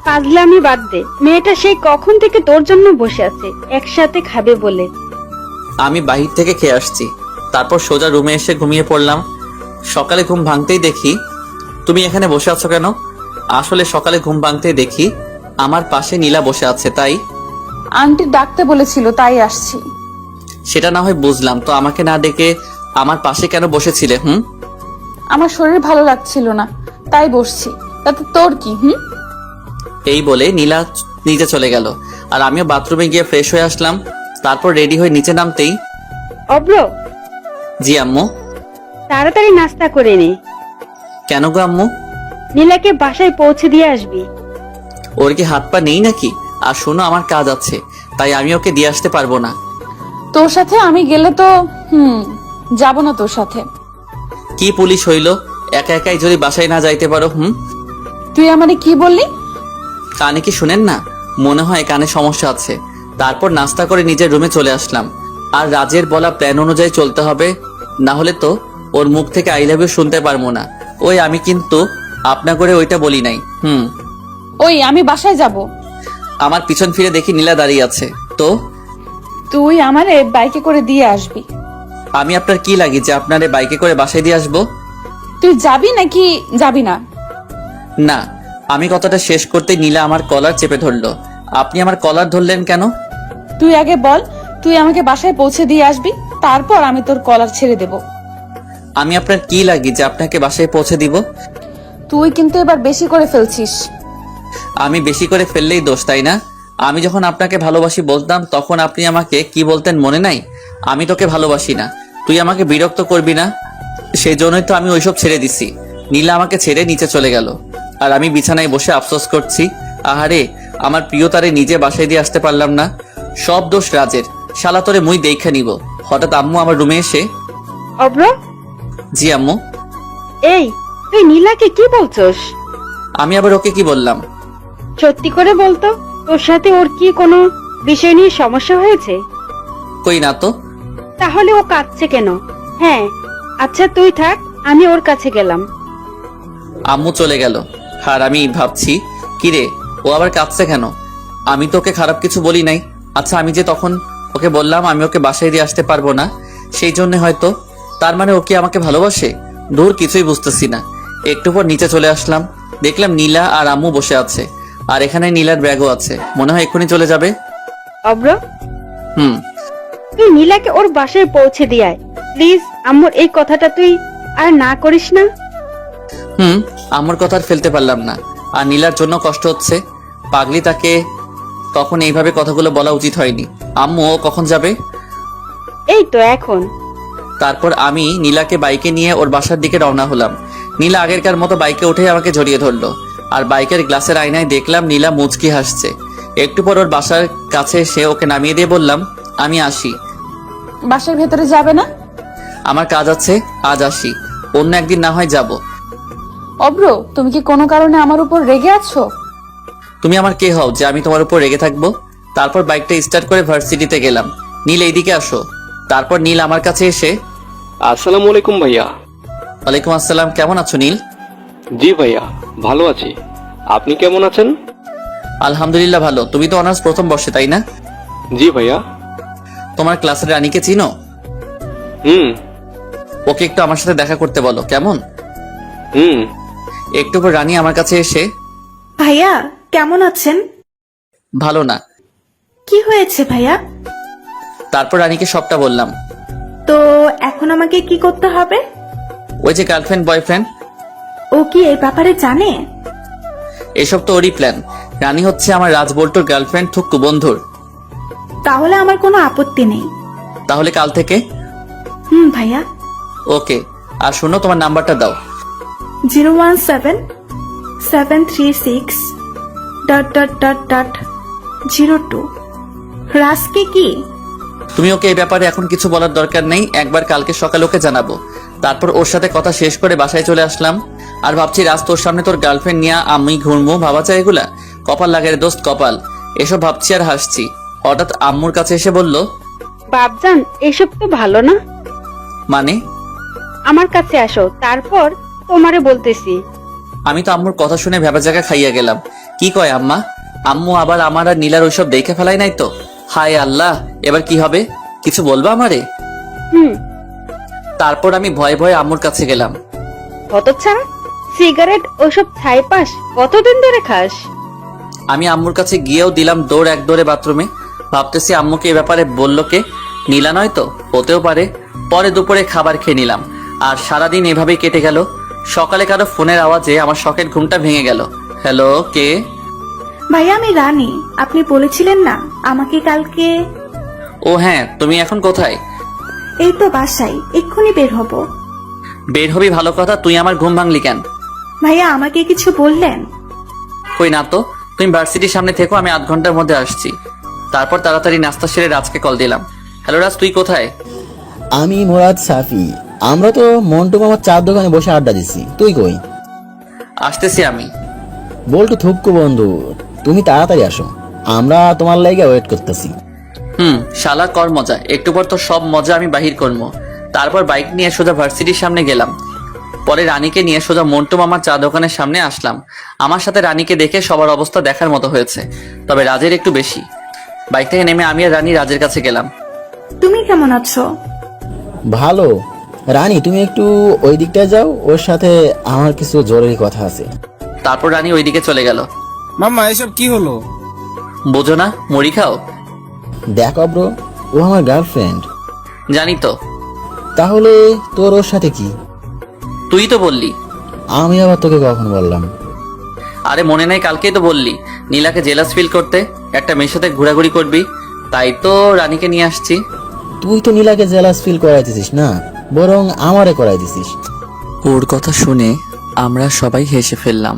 পাগলামি বাদ দে, মেয়েটা সেই কখন থেকে তোর জন্য বসে আছে একসাথে খাবে বলে। আমি বাহির থেকে খেয়ে আসছি, তারপর সোজা রুমে এসে ঘুমিয়ে পড়লাম। সকালে ঘুম ভাঙতেই দেখি তুমি এখানে বসে আছো কেন? আসলে সকালে ঘুম ভাঙতেই দেখি আমার পাশে নীলা বসে আছে। তাই আন্টি ডাকতে বলেছিল, তাই আসছি। সেটা না হয় বুঝলাম, তো আমাকে না ডেকে আমার পাশে কেন বসেছিলে? আমার শরীর ভালো লাগছিল না, তাই বসছি। তাতে তোর কি? এই বলে নীলা নিচে চলে গেল, আর আমিও বাথরুমে গিয়ে ফ্রেশ হয়ে আসলাম। তারপর রেডি হয়ে নিচে নামতেই, অব্র, জি আম্মু। তাড়াতাড়ি নাস্তা করে নে। কেন গো আম্মু? নীলাকে বাসায় পৌঁছে দিয়ে আসবি। ওর কি হাত পা নেই নাকি? আর শোনো, আমার কাজ আছে, তাই আমি ওকে দিয়ে আসতে পারবো না। তোর সাথে আমি গেলে তো যাব না তোর সাথে। কি পুলিশ হইল, একা একাই যদি বাসায় না যাইতে পারো? তুই আমারে কি বললি? কানে কি শুনেন না? মনে হয় কানে সমস্যা আছে। তারপর নাস্তা করে নিজের রুমে চলে আসলাম। আর রাজের বলা প্ল্যান অনুযায়ী চলতে হবে, না হলে তো ওর মুখ থেকে আই লাভ ইউ শুনতে পারবো না। ওই আমি কিন্তু আপনা করে ওইটা বলি নাই। ওই আমি বাসায় যাব। আমার পিছন ফিরে দেখি নীলা দাঁড়িয়ে আছে। তো তুই আমারে বাইকে করে দিয়ে আসবি। আমি আপনার কি লাগি যে আপনারে বাইকে করে বাসায় দিয়ে আসবো? তুই যাবি নাকি যাবি না? না, আমি কথাটা শেষ করতে নীলা আমার কলার চেপে ধরলো। আপনি আমার কলার ধরলেন কেন? তুই আগে বল, তুই আমাকে বাসায় পৌঁছে দিয়ে আসবি, তারপর আমি তোর কলার ছেড়ে দেব। আমি আপনার কি লাগি যে আপনাকে বাসায় পৌঁছে দিব? তুই কিন্তু এবার বেশি করে ফেলছিস। আমি বেশি করে ফেললেই দোষ, তাই না? আমি যখন আপনাকে ভালোবাসি বলতাম তখন আপনি আমাকে কি বলতেন মনে নাই? আমি তোকে ভালোবাসি না, তুই আমাকে বিরক্ত করবি না। সেই জন্যই তো আমি ওইসব ছেড়ে দিছি। নীলা আমাকে ছেড়ে নিচে চলে গেল, আর আমি বিছানায় বসে আফসোস করছি। আহারে, আমার প্রিয়তারে নিজে বাসায় দিয়ে আসতে পারলাম না। সব দোষ রাজের। শালা তোরে মুই দেখা নিব। হঠাৎ আম্মু আমার রুমে এসে, অব্র, জি আম্মু। এই তুই নীলাকে কি বলছস? আমি আবার ওকে কি বললাম? সত্যি করে বলতো, তোর সাথে ওর কি কোনো বিষয় নিয়ে সমস্যা হয়েছে? কই না তো। তাহলে ও কাঁদছে কেন? হ্যাঁ, আচ্ছা তুই থাক, আমি ওর কাছে গেলাম। আম্মু চলে গেল, আর আমি ভাবছি কিরে ও আবার কাঁদছে কেন? আমি তো ওকে খারাপ কিছু বলি নাই। আচ্ছা, আমি যে তখন ওকে বললাম আমি ওকে বাসায় দিয়ে আসতে পারবো না, সেই জন্য হয়তো। তার মানে ও কি আমাকে ভালোবাসে? দূর, কিছুই বুঝতেছি না। একটু পর নিচে চলে আসলাম, দেখলাম নীলা আর আম্মু বসে আছে, আর এখানে নীলার ব্যাগও আছে। মনে হয় এক্ষুনি চলে যাবে। অব্র, হুম তুই নীলাকে ওর বাসায় পৌঁছে দিয়ে আয় প্লিজ। আম্মুর এই কথাটা তুই আর না করিস না। আম্মুর কথা আর ফেলতে পারলাম না, আর নীলার জন্য কষ্ট হচ্ছে। পাগলি, তাকে তখন এইভাবে কথাগুলো বলা উচিত হয়নি। আম্মু ও কখন যাবে? এই তো এখন। তারপর আমি নীলাকে বাইকে নিয়ে ওর বাসার দিকে রওনা হলাম। নীলা আগেরকার মতো বাইকে উঠে আমাকে জড়িয়ে ধরলো, আর বাইকের গ্লাসের আয়নায় দেখলাম নীলা মুচকি হাসছে। একটু পর ওর বাসার কাছে এসে ওকে নামিয়ে দিয়ে বললাম, আমি আসি। বাসার ভেতরে যাবে না? আমার কাজ আছে, আজ আসি, অন্য একদিন না হয় যাব। অব্র, তুমি কি কোনো কারণে আমার উপর রেগে আছো? তুমি আমার কে হও যে আমি তোমার উপর রেগে থাকবো? তারপর বাইকটা স্টার্ট করে ভার্সিটিতে গেলাম। নীল এইদিকে আসো। তারপর নীল আমার কাছে এসে, আসসালামু আলাইকুম ভাইয়া। ওয়ালাইকুম আসসালাম, কেমন আছো নীল? জি ভাইয়া, ভালো আছি। আপনি কেমন আছেন? আলহামদুলিল্লাহ ভালো। তুমি তো অনার্স প্রথম বর্ষে, তাই না? জি ভাইয়া। তোমার ক্লাসের রানীকে চিনো? হুম ওকে একটু আমার সাথে দেখা করতে বলো, কেমন? হুম। একটু পর রানী আমার কাছে এসে, ভাইয়া কেমন আছেন? ভালো না। কি হয়েছে ভাইয়া? তারপর রানীকে সবটা বললাম। তো এখন আমাকে কি করতে হবে? ওই যে গার্লফ্রেন্ড বয়ফ্রেন্ড, ও কি এই ব্যাপারে জানে? এসব তো ওরই প্ল্যান। রানী হচ্ছে আমার রাজবল্টুর গার্লফ্রেন্ড, থুক্কু বন্ধুর। তাহলে আমার কোনো আপত্তি নেই। তাহলে কাল থেকে? ভাইয়া। ওকে। আর শোনো, তোমার নাম্বারটা দাও। 017-736... রাজকে কি? তুমি ওকে এই ব্যাপারে এখন কিছু বলার দরকার নেই, একবার কালকে সকালে ওকে জানাবো। তারপর ওর সাথে কথা শেষ করে বাসায় চলে আসলাম। আর ভাবছি রাজ তোর সামনে তোর গার্লফ্রেন্ড নিয়ে আমি ঘুরবো, ভাবা যায় এগুলা? কপাল লাগে রে দোস্ত, কপাল। এসব ভাবছি আর হাসছি। হঠাৎ আম্মুর কাছে এসে বলল, বাপজান, এসব তো ভালো না। মানে? আমার কাছে আসো, তারপর তোমারে বলতেছি। আমি তো আম্মুর কথা শুনে ভেবা জায়গা খাইয়া গেলাম। কি কয় আম্মা? আম্মু আবার আমার আর নীলার ওইসব দেখে ফেলাই নাই তো? হায় আল্লাহ, এবার কি হবে? কিছু বলবা আমারে? হুম। তারপর আমি ভয়ে ভয়ে আম্মুর কাছে গেলাম। হতচ্ছাড়া, সিগারেট ওসব ছাইপাস কতদিন ধরে খাস? আমি আম্মুর কাছে গিয়েও দিলাম দৌড়, এক দৌড়ে বাথরুমে। ভাবতেছি আম্মুকে এ ব্যাপারে বললো কে? নীলা নয় তো? হতেও পারে। পরে দুপুরে খাবার খেয়ে নিলাম। আর সারাদিন এভাবেই কেটে গেল। সকালে কারো ফোনের আওয়াজে আমার শখের ঘুমটা ভেঙে গেল। হ্যালো, কে? ভাইয়া আমি রানী। আপনি বলেছিলেন না আমাকে কালকে? ও হ্যাঁ, তুমি এখন কোথায়? এই তো বাসায়, এক্ষুনি বের হব। বের হবি ভালো কথা, তুই আমার ঘুম ভাঙলি কেন? ভাইয়া আমাকে কিছু বললেন? কই না তো। তুমি ভার্সিটির সামনে থেকো, আমি আধ ঘন্টার মধ্যে আসছি। তারপর তাড়াতাড়ি নাস্তা সেরে রাজকে কল দিলাম। হ্যালো রাজ, তুই কোথায়? আমি মোরাদ সাফি। আমরা তো মন্টু মামার চার দোকানে বসে আড্ডা দিচ্ছি। তুই কই? আসতেছি আমি। বল্টু থুক্কু বন্ধু, তুমি তাড়াতাড়ি আসো, আমরা তোমার লাইগা ওয়েট করতেছি। শালা কর মজা, একটু পর তো সব মজা আমি বাহির করবো। তারপর বাইক নিয়ে সোজা ভার্সিটির সামনে গেলাম। পরে রানীকে নিয়ে সোজা মন্টু মামার চা দোকানের সামনে আসলাম। আমার সাথে রানীকে দেখে সবার অবস্থা দেখার মতো হয়েছে, তবে রাজের একটু বেশি। বাইক থেকে নেমে আমি আর রানী রাজের কাছে গেলাম। তুমি কেমন আছো? ভালো। রানী, তুমি একটু ওই দিকটায় যাও, ওর সাথে আমার কিছু জরুরি কথা আছে। তারপর রানী ওইদিকে চলে গেল। মামা এসব কি হলো? বোঝো না, মুড়ি খাও? দেখো ব্রো, ও আমার গার্লফ্রেন্ড। জানি তো। তাহলে তোর ওর সাথে কি? তুই তো বললি। আমি আবার তোকে কখন বললাম? আরে মনে নাই, কালকেই তো বললি নীলাকে জেলাস ফিল করতে, একটা মেয়ের সাথে ঘোরাঘুরি করবি। তাই তো রানীকে নিয়ে আসছি। তুই তো নীলাকে জেলাস ফিল করাইতেছিস না, বরং আমারে করাই দিছিস। ওর কথা শুনে আমরা সবাই হেসে ফেললাম।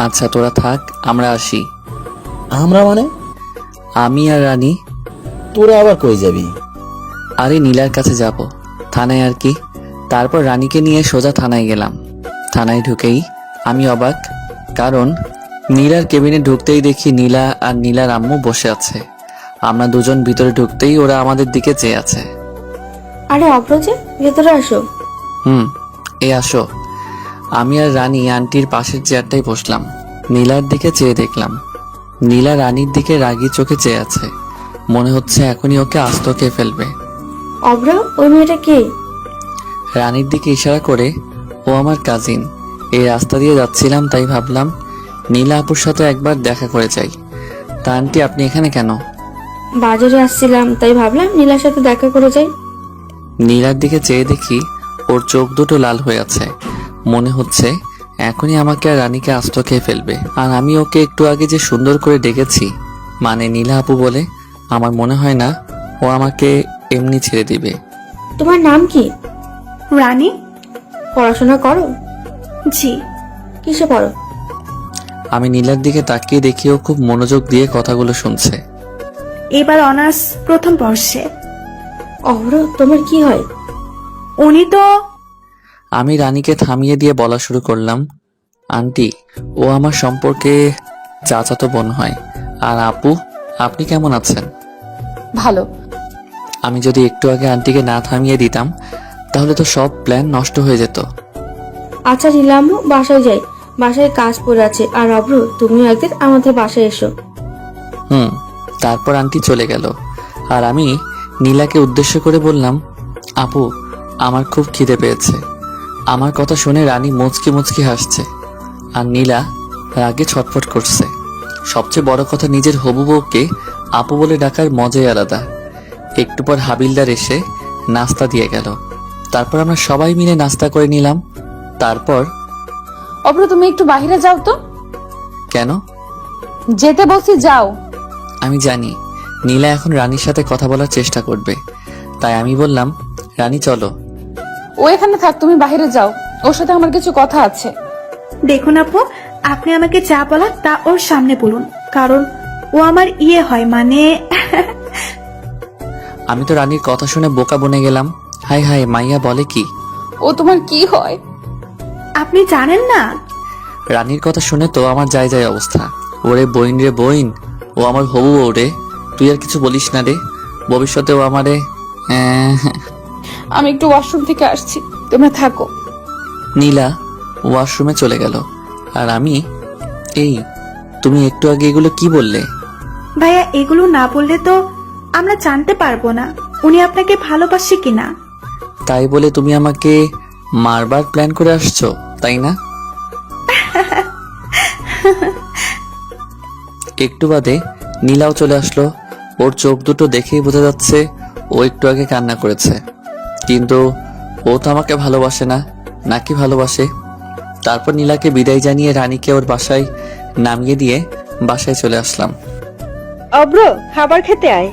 আচ্ছা তোরা থাক, আমরা আসি। আমরা মানে? আমি আর রানী। তোরা আবার কই যাবি? আরে নীলার কাছে যাব, থানায় আর কি। তারপর রানীকে নিয়ে সোজা থানায় গেলাম। থানায় ঢুকেই আমি অবাক, কারণ নীলার কেবিনে ঢুকতেই দেখি নীলা আর নীলার আম্মু বসে আছে। আমরা দুজন ভিতরে ঢুকতেই ওরা আমাদের দিকে চেয়ে আছে। আরে অভ্র যে, ভেতরে আসো। এ আসো। আমি আর রানী আন্টির পাশের চেয়ারটাই বসলাম। নীলার দিকে চেয়ে দেখলাম নীলা রানীর দিকে রাগী চোখে চেয়ে আছে। মনে হচ্ছে এখনই ওকে আস্ত খেয়ে ফেলবে। অভ্র, ওই মেয়েটা কে? রানীর দিকে ইশারা করে, ও আমার কাজিন। এই রাস্তা দিয়ে যাচ্ছিলাম, তাই ভাবলাম নীলা আপুর সাথে একবার দেখা করে যাই। তা আন্টি, আপনি এখানে কেন? বাজারে আসছিলাম, তাই ভাবলাম নীলার সাথে দেখা করে যাই। নীলার দিকে চেয়ে দেখি ওর চোখ দুটো লাল হয়ে আছে। মনে হচ্ছে এখনই আমাকে আর রানীকে আস্ত খেয়ে ফেলবে। আর আমি ওকে একটু আগে যে সুন্দর করে ডেকেছি, মানে নীলা আপু বলে, আমার মনে হয় না ও আমাকে এমনি ছেড়ে দিবে। তোমার নাম কি? রানী। পড়াশোনা করো? জি। কিসে পড়ো? আমি নীলার দিকে তাকিয়ে দেখিও খুব মনোযোগ দিয়ে কথাগুলো শুনছে। এবার অনার্স প্রথম বর্ষে। অভ্র, তোমার কি হয়? উনি তো আমি রানীকে থামিয়ে দিয়ে বলা শুরু করলাম, আন্টি, ও আমার সম্পর্কে চাচাতো বোন হয়। আর আপু, আপনি কেমন আছেন? ভালো। আমি যদি একটু আগে আন্টিকে না থামিয়ে দিতাম তাহলে তো সব প্ল্যান নষ্ট হয়ে যেত। আচ্ছা নিলাম, বাসায় যাই, বাসায় কাজ পড়ে আছে। আর অভ্র, তুমিও একদিন আমাদের বাসায় এসো। তারপর আন্টি চলে গেল আর আমি নীলাকে উদ্দেশ্য করে বললাম, আপু, আমার খুব খিদে পেয়েছে। আমার কথা শুনে রানী মুচকি মুচকি হাসছে আর নীলা রাগে ছটফট করছে। সবচেয়ে বড় কথা, নিজের হবু বউকে আপু বলে ডাকার মজাই আলাদা। একটু পর হাবিলদার এসে নাস্তা দিয়ে গেল। তারপর আমরা সবাই মিলে নাস্তা করে নিলাম। তারপর, অভ্র, তুমি একটু বাইরে যাও তো। কেন? যেতে বলছি, যাও। আমি জানি নীলা এখন রানীর সাথে কথা বলার চেষ্টা করবে, তাই আমি বললাম, রানী চলো। ও এখানে থাক, তুমি বাইরে যাও, ওর সাথে আমার কিছু কথা আছে। দেখুন আপু, আপনি আমাকে যা বলার তা ওর সামনে বলুন, কারণ ও আমার হয়, মানে আমি তো রানীর কথা শুনে বোকা বনে গেলাম। হাই হাই, মাইয়া বলে কি? ও তোমার কি হয়? আপনি জানেন না? রানীর কথা শুনে তো আমার যায় যায় অবস্থা। ওরে বইন রে বইন, ও আমার হবু বউ রে। তুই আর কিছু বলিস না রে, ভবিষ্যতে ও আমারে। আমি একটু ওয়াশরুম থেকে আসছি, তোমরা থাকো। নীলা ওয়াশরুমে চলে গেল আর আমি, এই, তুমি একটু আগে এগুলো কি বললে? ভাইয়া, এগুলো না বললে তো আমরা জানতে পারবো না উনি আপনাকে ভালোবাসে কিনা। তাই বলে তুমি আমাকে মারবার প্ল্যান করে আসছো, তাই না? একটু বাদে নীলাও চলে আসলো। ওর চোখ দুটো দেখেই বোঝা যাচ্ছে ও একটু আগে কান্না করেছে, কিন্তু ও তো আমাকে ভালোবাসে না, নাকি ভালোবাসে? তারপর নীলাকে বিদায় জানিয়ে রানীকে ওর বাসায় নামিয়ে দিয়ে বাসায় চলে আসলাম। অভ্র, খাবার খেতে আয়।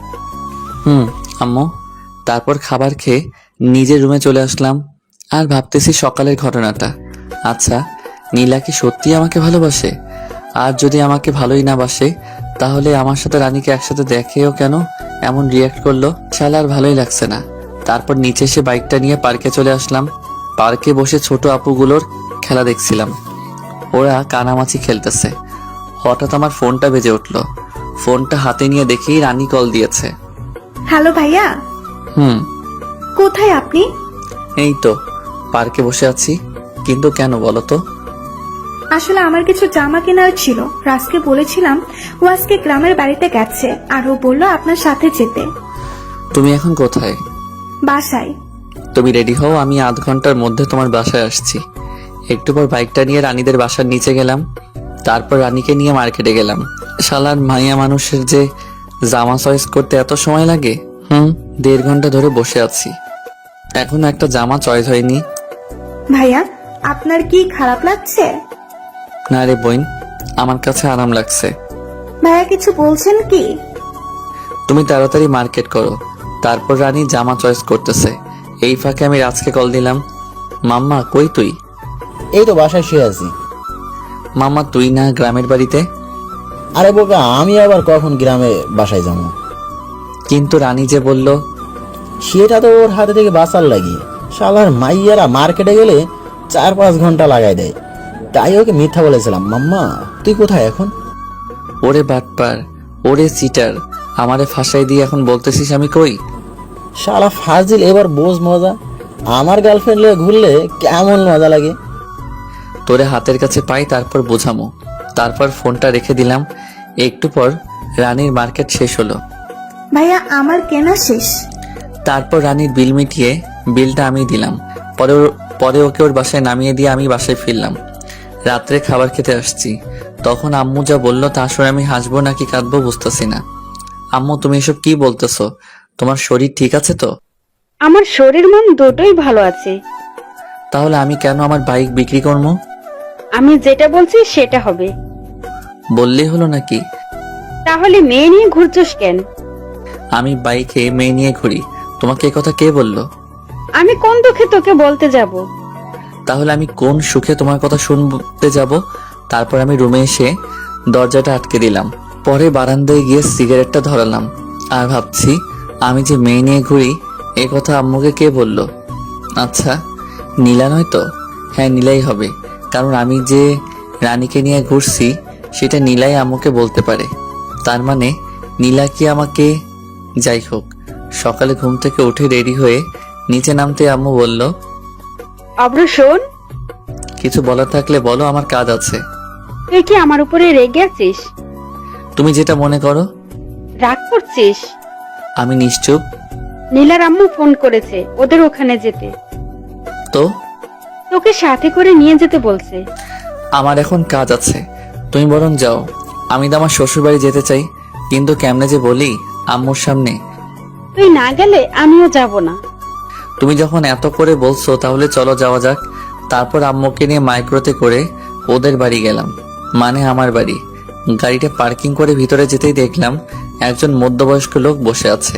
আম্মু। তারপর খাবার খেয়ে নিজের রুমে চলে আসলাম আর ভাবতেছি সকালের ঘটনাটা। আচ্ছা, নীলা কি সত্যি আমাকে ভালোবাসে? আর যদি আমাকে ভালোই না বাসে, তাহলে আমার সাথে রানীকে একসাথে দেখেও কেন এমন রিয়াক্ট করলো? শালা আর ভালোই লাগছে না। তারপর নিচে এসে বাইকটা নিয়ে পার্কে চলে আসলাম। পার্কে বসে ছোট আপুগুলোর খেলা দেখছিলাম। ওরা কানামাছি খেলতেছে। হঠাৎ আমার ফোনটা বেজে উঠলো। ফোনটা হাতে নিয়ে দেখেই রানী কল দিয়েছে। হ্যালো ভাইয়া। কোথায় আপনি? এই তো পার্কে বসে আছি। কিন্তু কেন বলো তো? আসলে আমার কিছু জামা কেনার ছিল, রাজকে বলেছিলাম, ও আজকে গ্রামের বাড়িতে গেছে আর ও বললো আপনার সাথে যেতে। তুমি এখন কোথায়? বাসায়। তুমি রেডি হও, আমি আধ ঘন্টার মধ্যে তোমার বাসায় আসছি। একটু পর বাইকটা নিয়ে রানীদের বাসার নিচে গেলাম। তারপর রানীকে নিয়ে মার্কেটে গেলাম। শালার মাইয়া মানুষের যে জামা চয়েস করতে এত সময় লাগে। 1.5 ঘন্টা ধরে বসে আছি, এখনো একটা জামা চয়েস হয়নি। ভাইয়া, আপনার কি খারাপ লাগছে? না রে বোন, আমার কাছে আরাম লাগছে। ভাইয়া কিছু বলছেন কি? তুমি তাড়াতাড়ি মার্কেট করো। তারপর রানী জামা চয়েস করতেছে, এই ফাঁকে আমি রাজকে কল দিলাম। মাম্মা, কই তুই? এই তো বাসায় শুয়ে আছি। মাম্মা, তুই না গ্রামের বাড়িতে? আরে বোকা, আমি আবার কখন গ্রামে বাসায় যাবো? কিন্তু রানী যে বলল। সেটা তো ওর হাতে থেকে বাঁচার লাগি। শালার মাইয়ারা মার্কেটে গেলে 4-5 ঘন্টা লাগাই দেয়, তাই ওকে মিথ্যা বলেছিলাম। মাম্মা, তুই কোথায় এখন? ওরে বাটপার, ওরে চিটার, আমারে ফাঁসাই দিয়ে এখন বলতেছিস আমি কই? শালা ফাজিল, এবার বোঝ মজা। আমার গার্লফ্রেন্ড নিয়ে ঘুরলে কেমন মজা লাগে। তোরে হাতের কাছে পাই, তারপর বোঝামো। তারপর ফোনটা রেখে দিলাম। একটু পর রানীর মার্কেট শেষ হলো। ভাইয়া, আমার কেনা শেষ। তারপর রানীর বিল মিটিয়ে বিলটা আমি দিলাম। পরে ওকে ওর বাসায় নামিয়ে দিয়ে আমি বাসায় ফিরলাম। রাত্রে খাবার খেতে আসছি, তখন আম্মু যা বললো তা শুনে আমি হাসবো নাকি কাঁদবো বুঝতেছি না। আম্মু, তুমি এসব কি বলতেছো? তোমার শরীর ঠিক আছে তো? আমার শরীর মন দুটোই ভালো আছে। তাহলে আমি কেন আমার বাইক বিক্রি করবো? আমি যেটা বলছি সেটা হবে। বললেই হলো নাকি? তাহলে মেয়ে নিয়ে ঘুরছস কেন? আমি বাইকে মেয়ে নিয়ে ঘুরি, তোমাকে এ কথা কে বললো? আমি কোন দুঃখে তোকে বলতে যাব? তাহলে আমি কোন সুখে তোমার কথা শুনতে যাব? তারপর আমি রুমে এসে দরজাটা আটকে দিলাম। পরে বারান্দায় গিয়ে সিগারেটটা ধরালাম আর ভাবছি, আমি যে মেয়ে নিয়ে ঘুরি এ কথা আম্মুকে কে বলল? আচ্ছা, নীলা নয় তো? হ্যাঁ, নীলাই হবে, কারণ আমি যে রানীকে নিয়ে ঘুরছি সেটা নীলাই আম্মুকে বলতে পারে। তার মানে নীলা কি আমাকে... যাই হোক, সকালে ঘুম থেকে উঠে রেডি হয়ে নিচে নামতে আম্মু বলল, অব্র শোন, কিছু বলার থাকলে বলো, আমার কাজ আছে। তুই কি আমার উপরে রেগে আছিস? তুমি যেটা মনে করো। রাগ করছিস? আমি নিশ্চুপ। নীলার আম্মু ফোন করেছে ওদের ওখানে যেতে, তো তোকে সাথে করে নিয়ে যেতে বলছে। আমার এখন কাজ আছে, তুমি বরং যাও। আমি তো আমার শ্বশুর বাড়ি যেতে চাই, কিন্তু কেমনে যে বলি আম্মুর সামনে। তুই না গেলে আমিও যাব না। তুমি যখন এত করে বলছো তাহলে চলো যাওয়া যাক। তারপর আম্মুকে নিয়ে মাইক্রোতে করে ওদের বাড়ি গেলাম, মানে আমার বাড়ি। গাড়িটা পার্কিং করে ভিতরে যেতেই দেখলাম একজন মধ্যবয়স্ক লোক বসে আছে।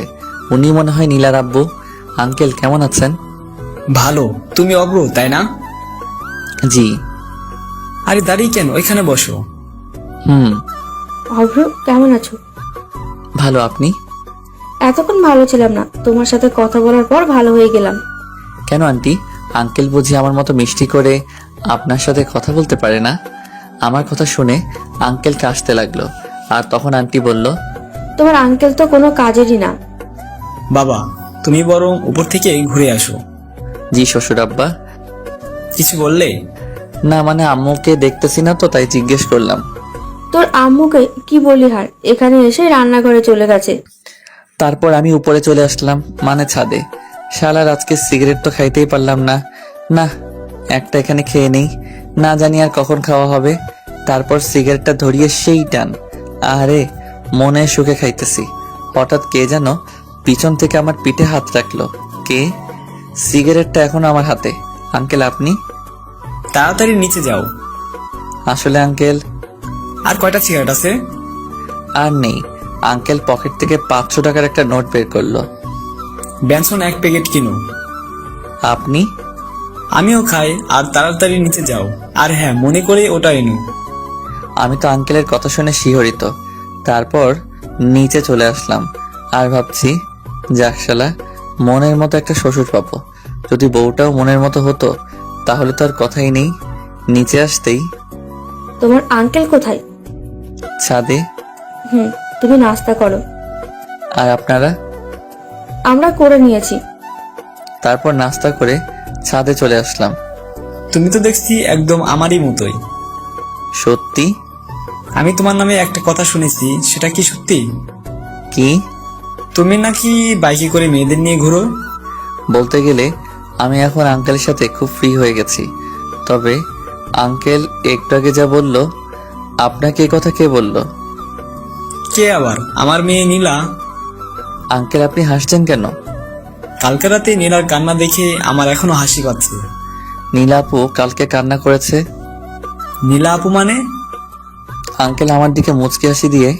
উনি মনে হয় নীলার আব্বু। আঙ্কেল কেমন আছেন? ভালো। তুমি অব্র, তাই না? জি। আরে দাঁড়িয়ে কেন, ওইখানে বসো। অভ্র, কেমন আছো? ভালো, আপনি? এতক্ষণ ভালো ছিলাম না, তোমার সাথে কথা বলার পর ভালো হয়ে গেলাম। কেন আন্টি? আঙ্কেল বুঝি আমার মতো মিষ্টি করে আপনার সাথে কথা বলতে পারে না? আমার কথা শুনে আঙ্কেলকে আসতে লাগলো, আর তখন আন্টি বলল, তোমার আঙ্কেল তো কোনো কাজেরই না। বাবা, তুমি বরং উপর থেকে ঘুরে আসো। জি শ্বশুর আব্বা। কিছু বললে? না, মানে আম্মুকে দেখতেছি না তো, তাই জিজ্ঞেস করলাম। তোর আম্মুকে কি বলি হার, এখানে এসে রান্নাঘরে চলে গেছে। তারপর আমি উপরে চলে আসলাম, মানে ছাদে। শালার আজকে সিগারেট তো খাইতেই পারলাম না। না, একটা এখানে খেয়ে নেই, না জানি আর কখন খাওয়া হবে। তারপর সিগারেটটা ধরিয়ে সেই টান, আরে মনে সুখে খাইতেছি। হঠাৎ কে যেন পিছন থেকে আমার পিঠে হাত রাখলো। কে? সিগারেটটা এখন আমার হাতে। আঙ্কেল আপনি? তাড়াতাড়ি নিচে যাও। আসলে আঙ্কেল। আর কয়টা সিগারেট আছে? আর নেই। আঙ্কেল পকেট থেকে 500 টাকার একটা নোট বের করলো। ব্যানসন 1 প্যাকেট কিনো। আপনি? আমিও খাই। আর তাড়াতাড়ি নিচে যাও। আর হ্যাঁ, মনে করে ওটা এনো। আমি তো আঙ্কেলের কথা শুনে শিহরিত। তারপর নিচে চলে আসলাম আর ভাবছি, যাক শালা, মনের মতো একটা শ্বশুর পাবো। যদি বউটাও মনের মতো হতো তাহলে তো আর কথাই নেই। নিচে আসতেই, তোমার আঙ্কেল কোথায়? ছাদে। তুমি নাস্তা করো। আর আপনারা? আমরা করে নিয়েছি। তারপর নাস্তা করে ছাদে চলে আসলাম। তুমি তো দেখছি একদম আমারই মতোই। সত্যি? আমি তোমার নামে একটা কথা শুনেছি, সেটা কি সত্যি? কি? তুমি নাকি বাইকে করে মেয়েদের নিয়ে ঘুরো? বলতে গেলে আমি এখন আঙ্কেলের সাথে খুব ফ্রি হয়ে গেছি। তবে আঙ্কেল একটু আগে যা বলল, আপনাকে এই কথা কে বলল? কে আবার? আমার মেয়ে নীলা। আঙ্কেল আপনি হাসছেন কেন? কালকে রাতে নীলার কান্না দেখে আমার এখনো হাসি পাচ্ছে। নীলা আপু কালকে কান্না করেছে? নীলা আপু মানে? আঙ্কেল আমার দিকে মুচকি হাসি দিয়ে,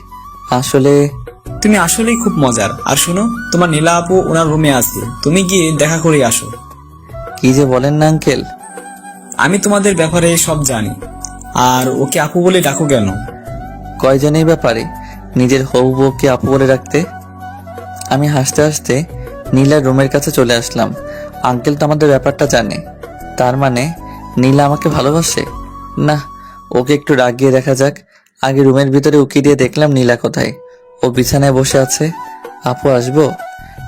আসলে তুমি আসলেই খুব মজার। আর শুনো, তোমার নীলা আপু ওনার রুমে আছে, তুমি গিয়ে দেখা করে আসো। কি যে বলেন না আঙ্কেল। আমি তোমাদের ব্যাপারে সব জানি। আর ওকে আপু বলে ডাকো কেন? কয়জনের ব্যাপারে নিজের হবু বউকে আপু বলে রাখতে? আমি হাসতে হাসতে নীলার রুমের কাছে চলে আসলাম। আঙ্কেল তো আমাদের ব্যাপারটা জানে, তার মানে নীলা আমাকে ভালোবাসে? না, ওকে একটু রাগিয়ে দেখা যাক। আগে রুমের ভিতরে উকি দিয়ে দেখলাম নীলা কোথায়। ও বিছানায় বসে আছে। আপু আসবো?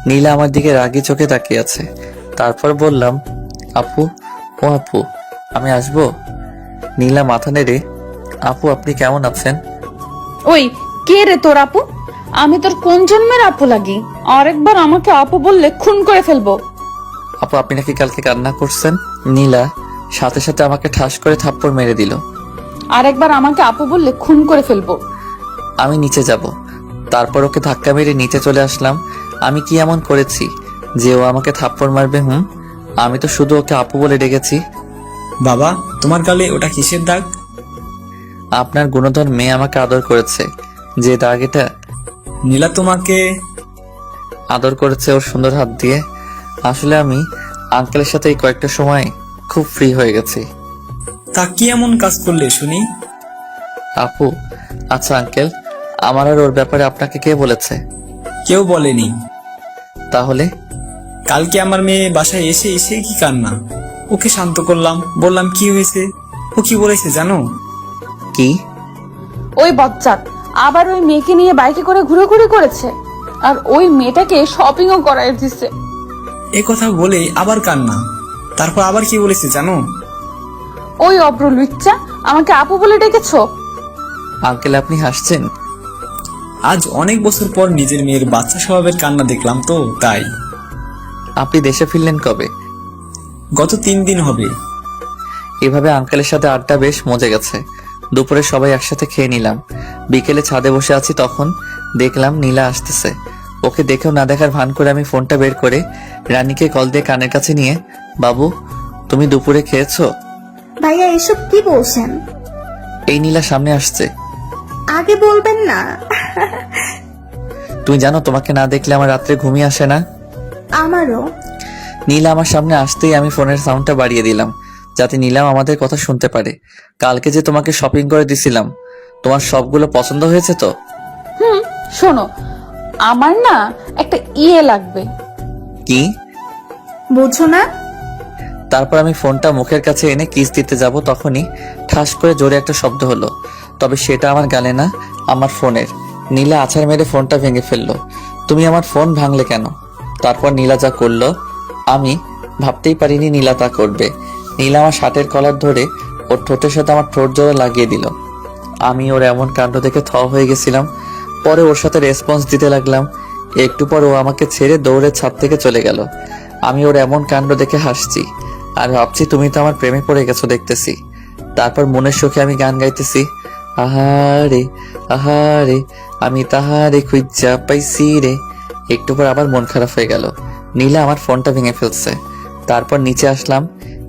নীলা আমার দিকে রাগি চোখে তাকিয়ে আছে। তারপর বললাম, আপু, ও আপু, আমি আসবো? নীলা মাথা নেড়ে, আপু আপনি কেমন আছেন? ওই কে রে তোর আপু? আমি তোর কোন জন্মের আপু লাগি? আরেকবার আমাকে আপু বললে খুন করে ফেলবো। আপু আপনি নাকি কালকে কান্না করছেন? নীলা সাথে সাথে আমাকে ঠাস করে থাপ্পড় মেরে দিল। আরেকবার আমাকে আপু বললে খুন করে ফেলবো। আমি নিচে যাব। তারপর ওকে ধাক্কা মেরে নিচে চলে আসলাম। আমি কি এমন করেছি যে ও আমাকে থাপ্পড় মারবে? আমি তো শুধু ওকে আপু বলে ডেকেছি। বাবা, তোমার গালে ওটা কিসের দাগ? আপনার গুণধর মেয়ে আমাকে আদর করেছে, যে দাগ এটা। নীলা তোমাকে আদর করেছে ওর সুন্দর হাত দিয়ে। আসলে আমি আঙ্কেলের সাথে এই কয়েকটা সময় খুব ফ্রি হয়ে গেছি। তা কি এমন কাজ করলে শুনি? আপু, আচ্ছা আঙ্কেল, আমার আর ওর ব্যাপারে আপনাকে কে বলেছে? কেউ বলেনি। তাহলে? কালকে আমার মেয়ে বাসায় এসে এসে কি কান্না। ওকে শান্ত করলাম, বললাম কি হয়েছে। ও কি বলেছে জানো? কি? ওই বজ্জাত আবার ওই মেয়েকে নিয়ে বাইকে করে ঘুরে করেছে, আর ওই মেয়েটাকে শপিংও করাই দিছে। এ কথা বলে আবার কান্না। তারপর আবার কি বলেছে জানো? ওই অব্র লুচ্চা আমাকে আপু বলে ডেকেছো। আঙ্কেল, আপনি হাসছেন? আজ অনেক বছর পর নিজের মেয়ের বাচ্চা স্বভাবের কান্না দেখলাম তো তাই। আপনি দেশে ফিরলেন কবে? গত 3 দিন হবে। এভাবে আঙ্কেলের সাথে আড্ডা বেশ মজে গেছে। দুপুরে সবাই একসাথে খেয়ে নিলাম। বিকেলে ছাদে বসে আছি, তখন দেখলাম নীলা আসতেছে। ওকে দেখেও না দেখার ভান করে আমি ফোনটা বের করে রানীকে কল দিয়ে কানের কাছে নিয়ে, বাবু তুমি দুপুরে খেয়েছো? ভাইয়া এসব কি বলছেন? এই নীলা সামনে আসছে। আগে বলবেন না। তুমি জানো তোমাকে না দেখলে আমার রাত্রে ঘুমিয়ে আসে না। আমারও। নীলা আমার সামনে আসতেই আমি ফোনের সাউন্ডটা বাড়িয়ে দিলাম, যাতে নীলাম আমাদের কথা শুনতে পারে। কালকে যে তোমাকে শপিং করে দিছিলাম, তোমার সবগুলো পছন্দ হয়েছে তো? শোনো, আমার না একটা লাগবে। কি? বুঝো না? তারপর আমি ফোনটা মুখের কাছে এনে কিস দিতে যাব, তখনই ঠাস করে জোরে একটা শব্দ হলো। তবে সেটা আমার গালে না, আমার ফোনের। নীলা আছাড় মেরে ফোনটা ভেঙে ফেললো। তুমি আমার ফোন ভাঙলে কেন? তারপর নীলা যা করলো আমি ভাবতেই পারিনি নীলা তা করবে। নীলা আমার শার্টের কলার ধরে ওর ঠোঁটের সাথে আমার ঠোঁট জোড়া লাগিয়ে দিল। আমি ওর এমন কাণ্ড দেখে থ হয়ে গেছিলাম। পরে ওর সাথে রেসপন্স দিতে লাগলাম। একটু পর ও আমাকে ছেড়ে দৌড়ে ছাদ থেকে চলে গেল। আমি ওর এমন কাণ্ড দেখে হাসছি আর ভাবছি তুমি তো আমার প্রেমে পড়ে গেছো দেখতেছি। তারপর মনের সুখে আমি গান গাইতেছি, আহারে আহারে আমি তাহারে খুঁজা পাইছি রে। একটু পর আবার মন খারাপ হয়ে গেল। নীলা আমার ফোনটা ভেঙে ফেলছে। তারপর নিচে আসলাম,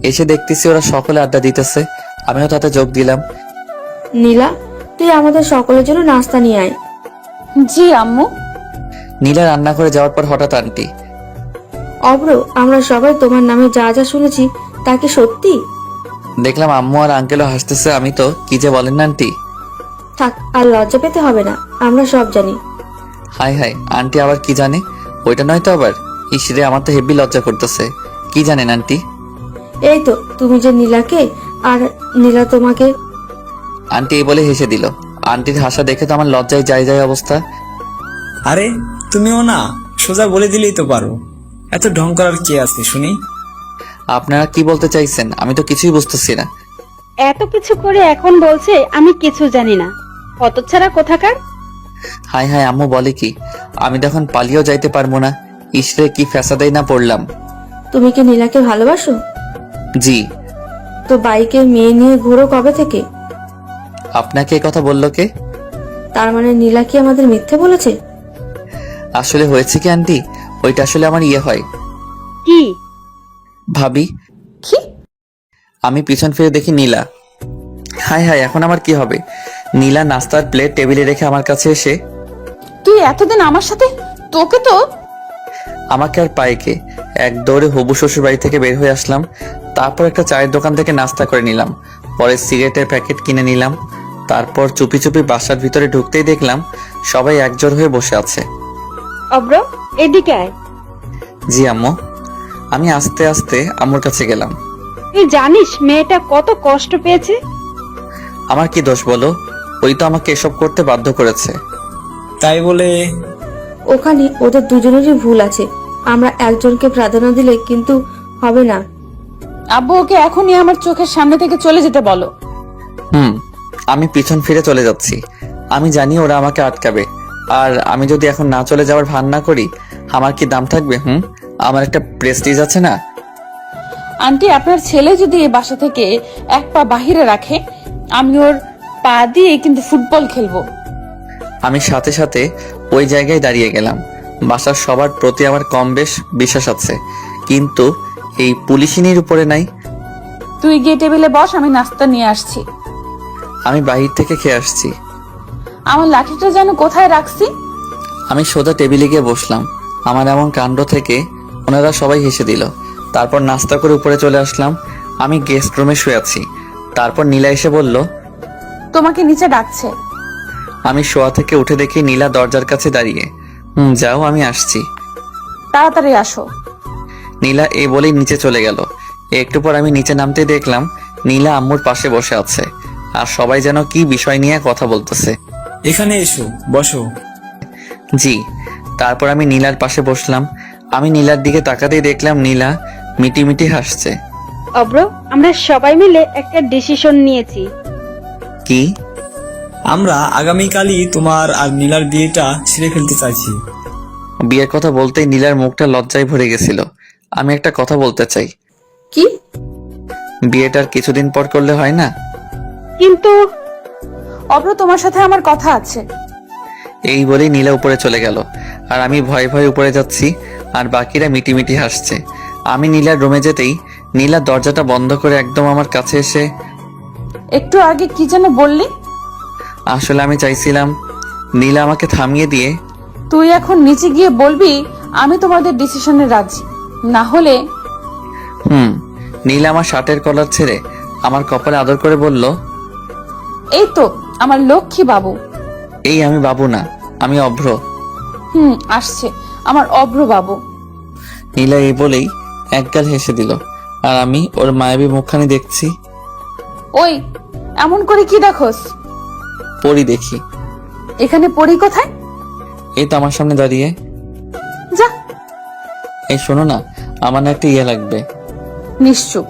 এসে দেখতেছি ওরা সকলে আড্ডা দিতেছে। আমিও তাতে যোগ দিলাম। নীলা, তুই আমাদের সকলের জন্য নাস্তা নিয়ে আয়। জি আম্মু। নীলা রান্না করে যাওয়ার পর হঠাৎ আন্টি, অব্র, আমরা সবাই তোমার নামে যা যা শুনেছি তা কি সত্যি? দেখলাম আম্মু আর আঙ্কেলও হাসতেছে। আমি তো কি যে বলেন না আন্টি। থাক, আর লজ্জা পেতে হবে না, আমরা সব জানি। হাই হাই, আন্টি আবার কি জানে? ওইটা নয় তো আবার? ইসরে, আমার তো হেভি লজ্জা করতেছে। কি জানেন আন্টি? এই তো, তুমি যে নীলাকে আর নীলা তোমাকে। আন্টি এই বলে হেসে দিল। আন্টির হাসা দেখে তো আমার লজ্জায় যায় অবস্থা। আরে তুমিও না, সোজা বলে দিলেই তো পারো। এত ঢং করার কে আছে শুনি? আপনারা কি বলতে চাইছেন? আমি তো কিছুই বুঝতেছি না। এত কিছু করে এখন বলছে আমি কিছু জানি না। হতচ্ছাড়া কোথাকার। হাই হাই, আম্মু বলে কি? আমি তখন পালিয়েও যাইতে পারবো না। ইসরে, কি ফ্যাসাদাই না পড়লাম। তুমি কি নীলাকে ভালোবাসো? জি। তো বাইকে মেয়ে নিয়ে ঘোরো কবে থেকে? আপনাকে এই কথা বললো কে? তার মানে নীলা কি আমাদের মিথ্যে বলেছে? আসলে হয়েছে কি আন্টি, ওইটা আসলে আমার হয় কি ভাবি। কি? আমি পিছন ফিরে দেখি নীলা। হাই হাই, এখন আমার কি হবে? নীলা নাস্তার প্লেট টেবিলে রেখে আমার কাছে এসে, তুই এতদিন আমার সাথে, তোকে তো। আমাকে আর পায়ে কে, এক দৌড়ে হবু শ্বশুর বাড়ি থেকে বের হয়ে আসলাম। তারপর একটা চায়ের দোকান থেকে নাস্তা করে নিলাম। পরে সিগারেটের প্যাকেট কিনে নিলাম। তারপর চুপি চুপি বাসার ভিতরে ঢুকতেই দেখলাম সবাই একজোট হয়ে বসে আছে। অব্র, এদিকে আয়। জি আম্মু। আমি আস্তে আস্তে আম্মুর কাছে গেলাম। তুই জানিস মেয়েটা কত কষ্ট পেয়েছে? আমার কি দোষ বলো? ওই তো আমাকে এসব করতে বাধ্য করেছে। তাই বলে ওখানে ওদের দুজনেরই ভুল আছে। আমরা একজনকে প্রাধান্য দিলে কিন্তু হবে না। আব্বু, ওকে এখনই আমার চোখের সামনে থেকে চলে যেতে বলো। আমি পিছন ফিরে চলে যাচ্ছি। আমি জানি ওরা আমাকে আটকাবে। আর আমি যদি এখন না চলে যাওয়ার ভান না করি, আমার কি দাম থাকবে? আমার একটা প্রেস্টিজ আছে না? আন্টি, আপনার ছেলে যদি এই বাসা থেকে এক পা বাহিরে রাখে, আমি ওর পা দিয়ে কিন্তু ফুটবল খেলবো। আমি সাথে সাথে ওই জায়গায় দাঁড়িয়ে গেলাম। বাসার সবার প্রতি আমার কম বেশ বিশ্বাস আছে, কিন্তু এই পুলিশিনীর উপরে নাই। তুই গিয়ে টেবিলে বস, আমি নাস্তা নিয়ে আসছি। আমি বাহির থেকে খেয়ে আসছি। আমার লাঠিটা যেন কোথায় রাখছি। আমি সোজা টেবিলে গিয়ে বসলাম। আমার এমন কাণ্ড থেকে ওনারা সবাই হেসে দিল। তারপর নাস্তা করে উপরে চলে আসলাম। আমি গেস্ট রুমে শুয়ে আছি। তারপর নীলা এসে বলল, তোমাকে নিচে ডাকছে। আমি শোয়া থেকে উঠে দেখি নীলা দরজার কাছে দাঁড়িয়ে। যাও, আমি আসছি। তাড়াতাড়ি আসো। নীলা এই বলেই নিচে চলে গেল। একটু পর আমি নিচে নামতে দেখলাম নীলা আম্মুর পাশে বসে আছে, আর সবাই যেন কি বিষয় নিয়ে কথা বলতেছে। এখানে এসো, বসো। জি। তারপর আমি নীলার পাশে বসলাম। আমি নীলার দিকে তাকাতেই দেখলাম নীলা মিটিমিটি হাসছে। অব্র, আমরা সবাই মিলে একটা ডিসিশন নিয়েছি। কি? আমরা আগামীকালই তোমার আর নীলার বিয়েটা ছেড়ে ফেলতে চাইছি। বিয়ের কথা বলতেই নীলার মুখটা লজ্জায় ভরে গেছিল। আমি একটা কথা বলতে চাই। কি? বিয়েটার কিছুদিন পর করলে হয় না? কিন্তু অব্র, তোমার সাথে আমার কথা আছে। এই বলেই নীলা উপরে চলে গেল, আর আমি ভয়ে ভয়ে উপরে যাচ্ছি, আর বাকিরা মিটিমিটি হাসছে। আমি নীলার রুমে যেতেই নীলা দরজাটা বন্ধ করে একদম আমার কাছে এসে, একটু আগে কি যেন বললি? আসলে আমি চাইছিলাম নীলা আমাকে থামিয়ে দিয়ে, তুই এখন নিচে গিয়ে বলবি আমি তোমাদের ডিসিশনে রাজি, না হলে। নীলা আমার শার্টের কলার ছেড়ে আমার কপালে আদর করে বলল, এই তো আমার লক্ষ্মী বাবু। এই আমি বাবু না, আমি অভ্র। আসছে আমার অভ্র বাবু। নীলা এই বলেই একগাল হেসে দিল, আর আমি ওর মায়াবী মুখখানি দেখছি। ওই, এমন করে কি দেখোস? পরি দেখি। এখানে পড়ি কোথায়? এই তো আমার সামনে দাঁড়িয়ে। যা। এই শোনো না, আমার না একটা ইয়ে লাগবে। নিশ্চুপ।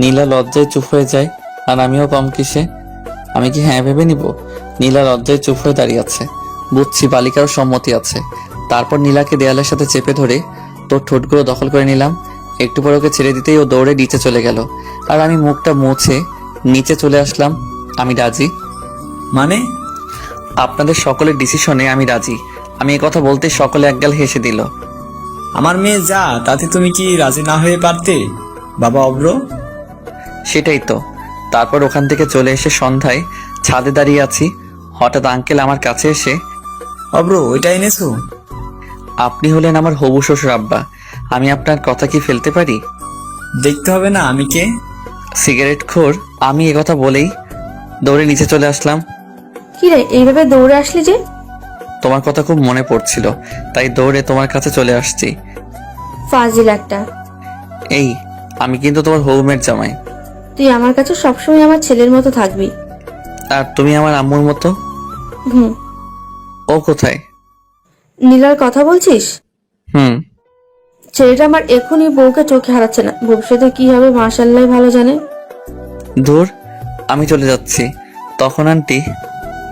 নীলা লজ্জায় চুপ হয়ে যায়, আর আমিও কম কিসে। আমি কি হ্যাঁ ভেবে নিব? নীলা লজ্জায় চুপ হয়ে দাঁড়িয়ে আছে। বুঝছি বালিকারও সম্মতি আছে। তারপর নীলাকে দেয়ালের সাথে চেপে ধরে তোর ঠোঁটগুলো দখল করে নিলাম। একটু পর ওকে ছেড়ে দিতেই ও দৌড়ে নিচে চলে গেল, আর আমি মুখটা মুছে নিচে চলে আসলাম। আমি রাজি। মানে? আপনাদের সকলের ডিসিশনে আমি রাজি। আমি এই কথা বলতে সকলে একগাল হেসে দিল। আমার মেয়ে যা, তাতে তুমি কি রাজি না হয়ে পারতে বাবা অব্র? সেটাই তো। তারপর ওখান থেকে চলে এসে সন্ধ্যায় ছাদে দাঁড়িয়ে আছি। হঠাৎ আঙ্কেল আমার কাছে এসে, অব্র, ওইটা এনেছো? আপনি হলেন আমার হবু শ্বশুর আব্বা, আমি আপনার কথা কি ফেলতে পারি? দেখতে হবে না আমি কে। সিগারেট খোর। আমি কথা বলেই দৌড়ে নিচে চলে আসলাম। কি রে, এইভাবে দৌড়ে আসলি যে? তোমার কথা খুব মনে পড়ছিল, তাই দৌড়ে তোমার কাছে চলে আসছি। ফাজিল একটা। এই, আমি কিন্তু তোমার হবুমের জামাই। তুই আমার কাছে সবসময় আমার ছেলের মতো থাকবি। আর তুমি আমার আম্মুর মতো। হুম। ও কোথায়? নীলার কথা বলছিস? হুম। ছেলেটা আমার এখনই বউকে চোখে হারাচ্ছে না, ভবিষ্যতে কি হবে মাশাআল্লাহ ভালো জানে। দূর, আমি চলে যাচ্ছি। তখন আন্টি,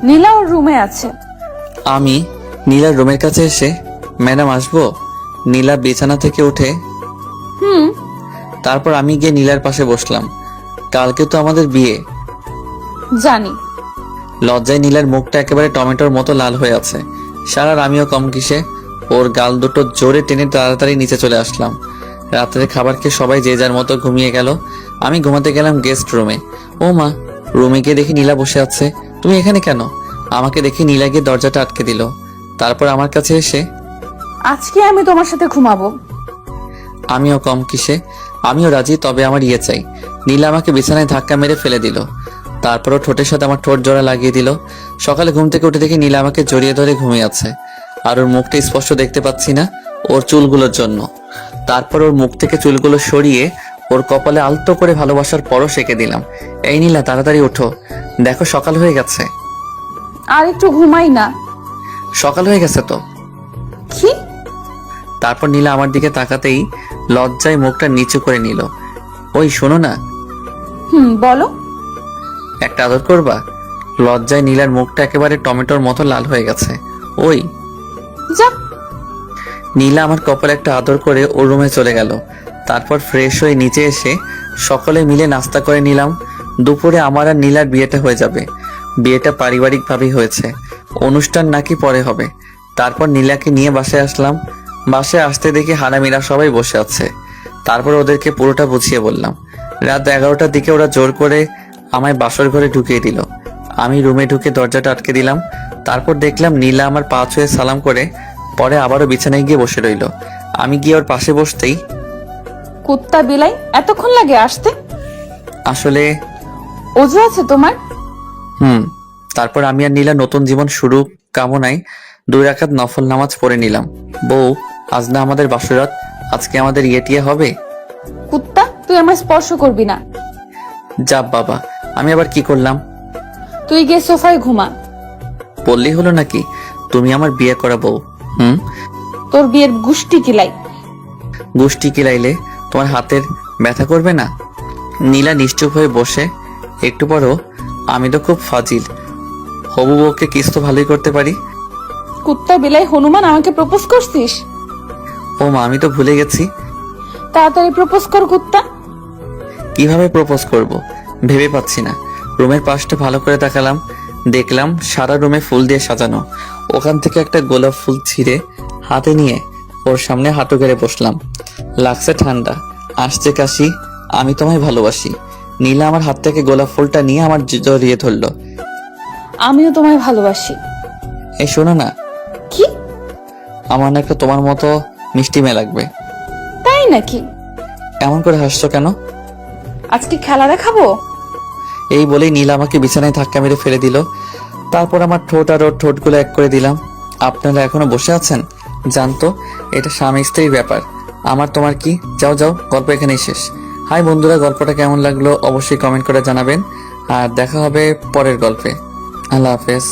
নীলা ওর রুমে আছে। আমি নীলার রুমের কাছে এসে, ম্যাডাম আসবো? নীলা বিছানা থেকে উঠে, তারপর আমি গিয়ে নীলার পাশে বসলাম। কালকে তো আমাদের বিয়ে। জানি। লজ্জায় নীলার মুখটা একেবারে টমেটোর মতো লাল হয়ে আছে। সারার আমিও কম কিসে। ওর গাল দুটো জোরে টেনে তাড়াতাড়ি নিচে চলে আসলাম। রাত্রে খাবার খেয়ে সবাই যে যার মতো ঘুমিয়ে গেল। আমি ঘুমাতে গেলাম গেস্ট রুমে। ও মা, রুমে গিয়ে দেখি নীলা বসে আছে। তুমি এখানে কেন? আমাকে দেখি নীলা গিয়ে দরজাটা আটকে দিল। তারপর আমার কাছে এসে, আজকে আমি তোমার সাথে ঘুমাবো। আমিও কম কিসে, আমিও রাজি, তবে আমার ইয়ে চাই। নীলা আমাকে বিছানায় ধাক্কা মেরে ফেলে দিল। তারপরও ঠোঁটের সাথে আমার ঠোঁট জোড়া লাগিয়ে দিল। সকালে ঘুম থেকে উঠে দেখি নীলা আমাকে জড়িয়ে ধরে ঘুমিয়ে আছে, আর ওর মুখটা স্পষ্ট দেখতে পাচ্ছি না ওর চুলগুলোর জন্য। তারপর ওর মুখ থেকে চুলগুলো সরিয়ে ওর কপালে আলতো করে ভালোবাসার পরও সেঁকে দিলাম। এই নীলা, তাড়াতাড়ি ওঠো, দেখো সকাল হয়ে গেছে। আর একটু ঘুমাই না। সকাল হয়ে গেছে তো। কি? তারপর নীলা আমার দিকে তাকাতেই লজ্জায় মুখটা নিচু করে নিল। ওই শোনো না। বলো। একটা আদর করবা? লজ্জায় নীলার মুখটা একেবারে টমেটোর মতো লাল হয়ে গেছে। ওই যা। নীলা আমার কপালে একটা আদর করে ওর রুমে চলে গেল। তারপর ফ্রেশ হয়ে নিচে এসে সকলে মিলে নাস্তা করে নিলাম। দুপুরে আমার আর নীলার বিয়েটা হয়ে যাবে। বিয়েটা পারিবারিকভাবেই হয়েছে, অনুষ্ঠান নাকি পরে হবে। তারপর নীলাকে নিয়ে বাসায় আসলাম। বাসায় আসতে দেখি হারামিরা সবাই বসে আছে। তারপর ওদেরকে পুরোটা বুঝিয়ে বললাম। রাত 11টার দিকে ওরা জোর করে আমায় বাসর ঘরে ঢুকিয়ে দিল। আমি রুমে ঢুকে দরজাটা আটকে দিলাম। তারপর দেখলাম নীলা আমার পা ছুঁয়ে সালাম করে পরে আবারও বিছানায় গিয়ে বসে রইল। আমি গিয়ে ওর পাশে বসতেই, কুত্তা বিলাই, এতক্ষণ লাগে আসতে? আসলে অজু আছে তোমার? তারপর আমি আর নীলা নতুন জীবন শুরু কামনায় 2 রাকাত নফল নামাজ পড়ে নিলাম। বউ, আজ না আমাদের বাসরাত, আজকে আমাদের ইয়েটিয়া হবে। কুত্তা, তুই আমার স্পর্শ করবি না। যা বাবা, আমি আবার কি করলাম? তুই গিয়ে সোফায় ঘুমা। বললেই হলো নাকি তুমি আমার বিয়ে করা বউ? তোর বিয়ের গুষ্টি কিলাই। গোষ্ঠী কিলাইলে তোমার হাতের ব্যথা করবে না? নীলা নিশ্চুপ হয়ে বসে। একটু পরও, আমি তো খুব ফাজিল, হবু বউকে কিস তো ভালোই করতে পারি। কুত্তা বিলাই হনুমান, আমাকে প্রপোজ করছিস? ও মা, আমি তো ভুলে গেছি। তাড়াতাড়ি প্রপোজ কর কুত্তা। কিভাবে প্রপোজ করব ভেবে পাচ্ছি না। রুমের পাশটা ভালো করে তাকালাম, দেখলাম সারা রুমে ফুল দিয়ে সাজানো। ওখান থেকে একটা গোলাপ ফুল ছিঁড়ে হাতে নিয়ে ওর সামনে হাঁটু গেড়ে বসলাম। লাগছে ঠান্ডা, আসছে কাশি, আমি তোমায় ভালোবাসি। নীলা আমার হাত থেকে গোলাপ ফুলটা নিয়ে আমার জড়িয়ে ধরলো। আমিও তোমায় ভালোবাসি। এই শোনো না, কি? আমার না একটা তোমার মতো মিষ্টি মেয়ে লাগবে। তাই নাকি? এমন করে হাসছো কেন? আজকে খেলা দেখাবো? এই বলেই নীলা আমাকে বিছানায় ধাক্কা মেরে ফেলে দিল। তারপর আমার ঠোঁট আর ওর ঠোঁটগুলো এক করে দিলাম। আপনারা এখনো বসে আছেন? জানতো এটা স্বামী স্ত্রীর ব্যাপার, আমার তোমার কি? যাও যাও, গল্প এখানেই শেষ। হাই বন্ধুরা, গল্পটা কেমন লাগলো অবশ্যই কমেন্ট করে জানাবেন, আর দেখা হবে পরের গল্পে। আল্লাহ হাফেজ।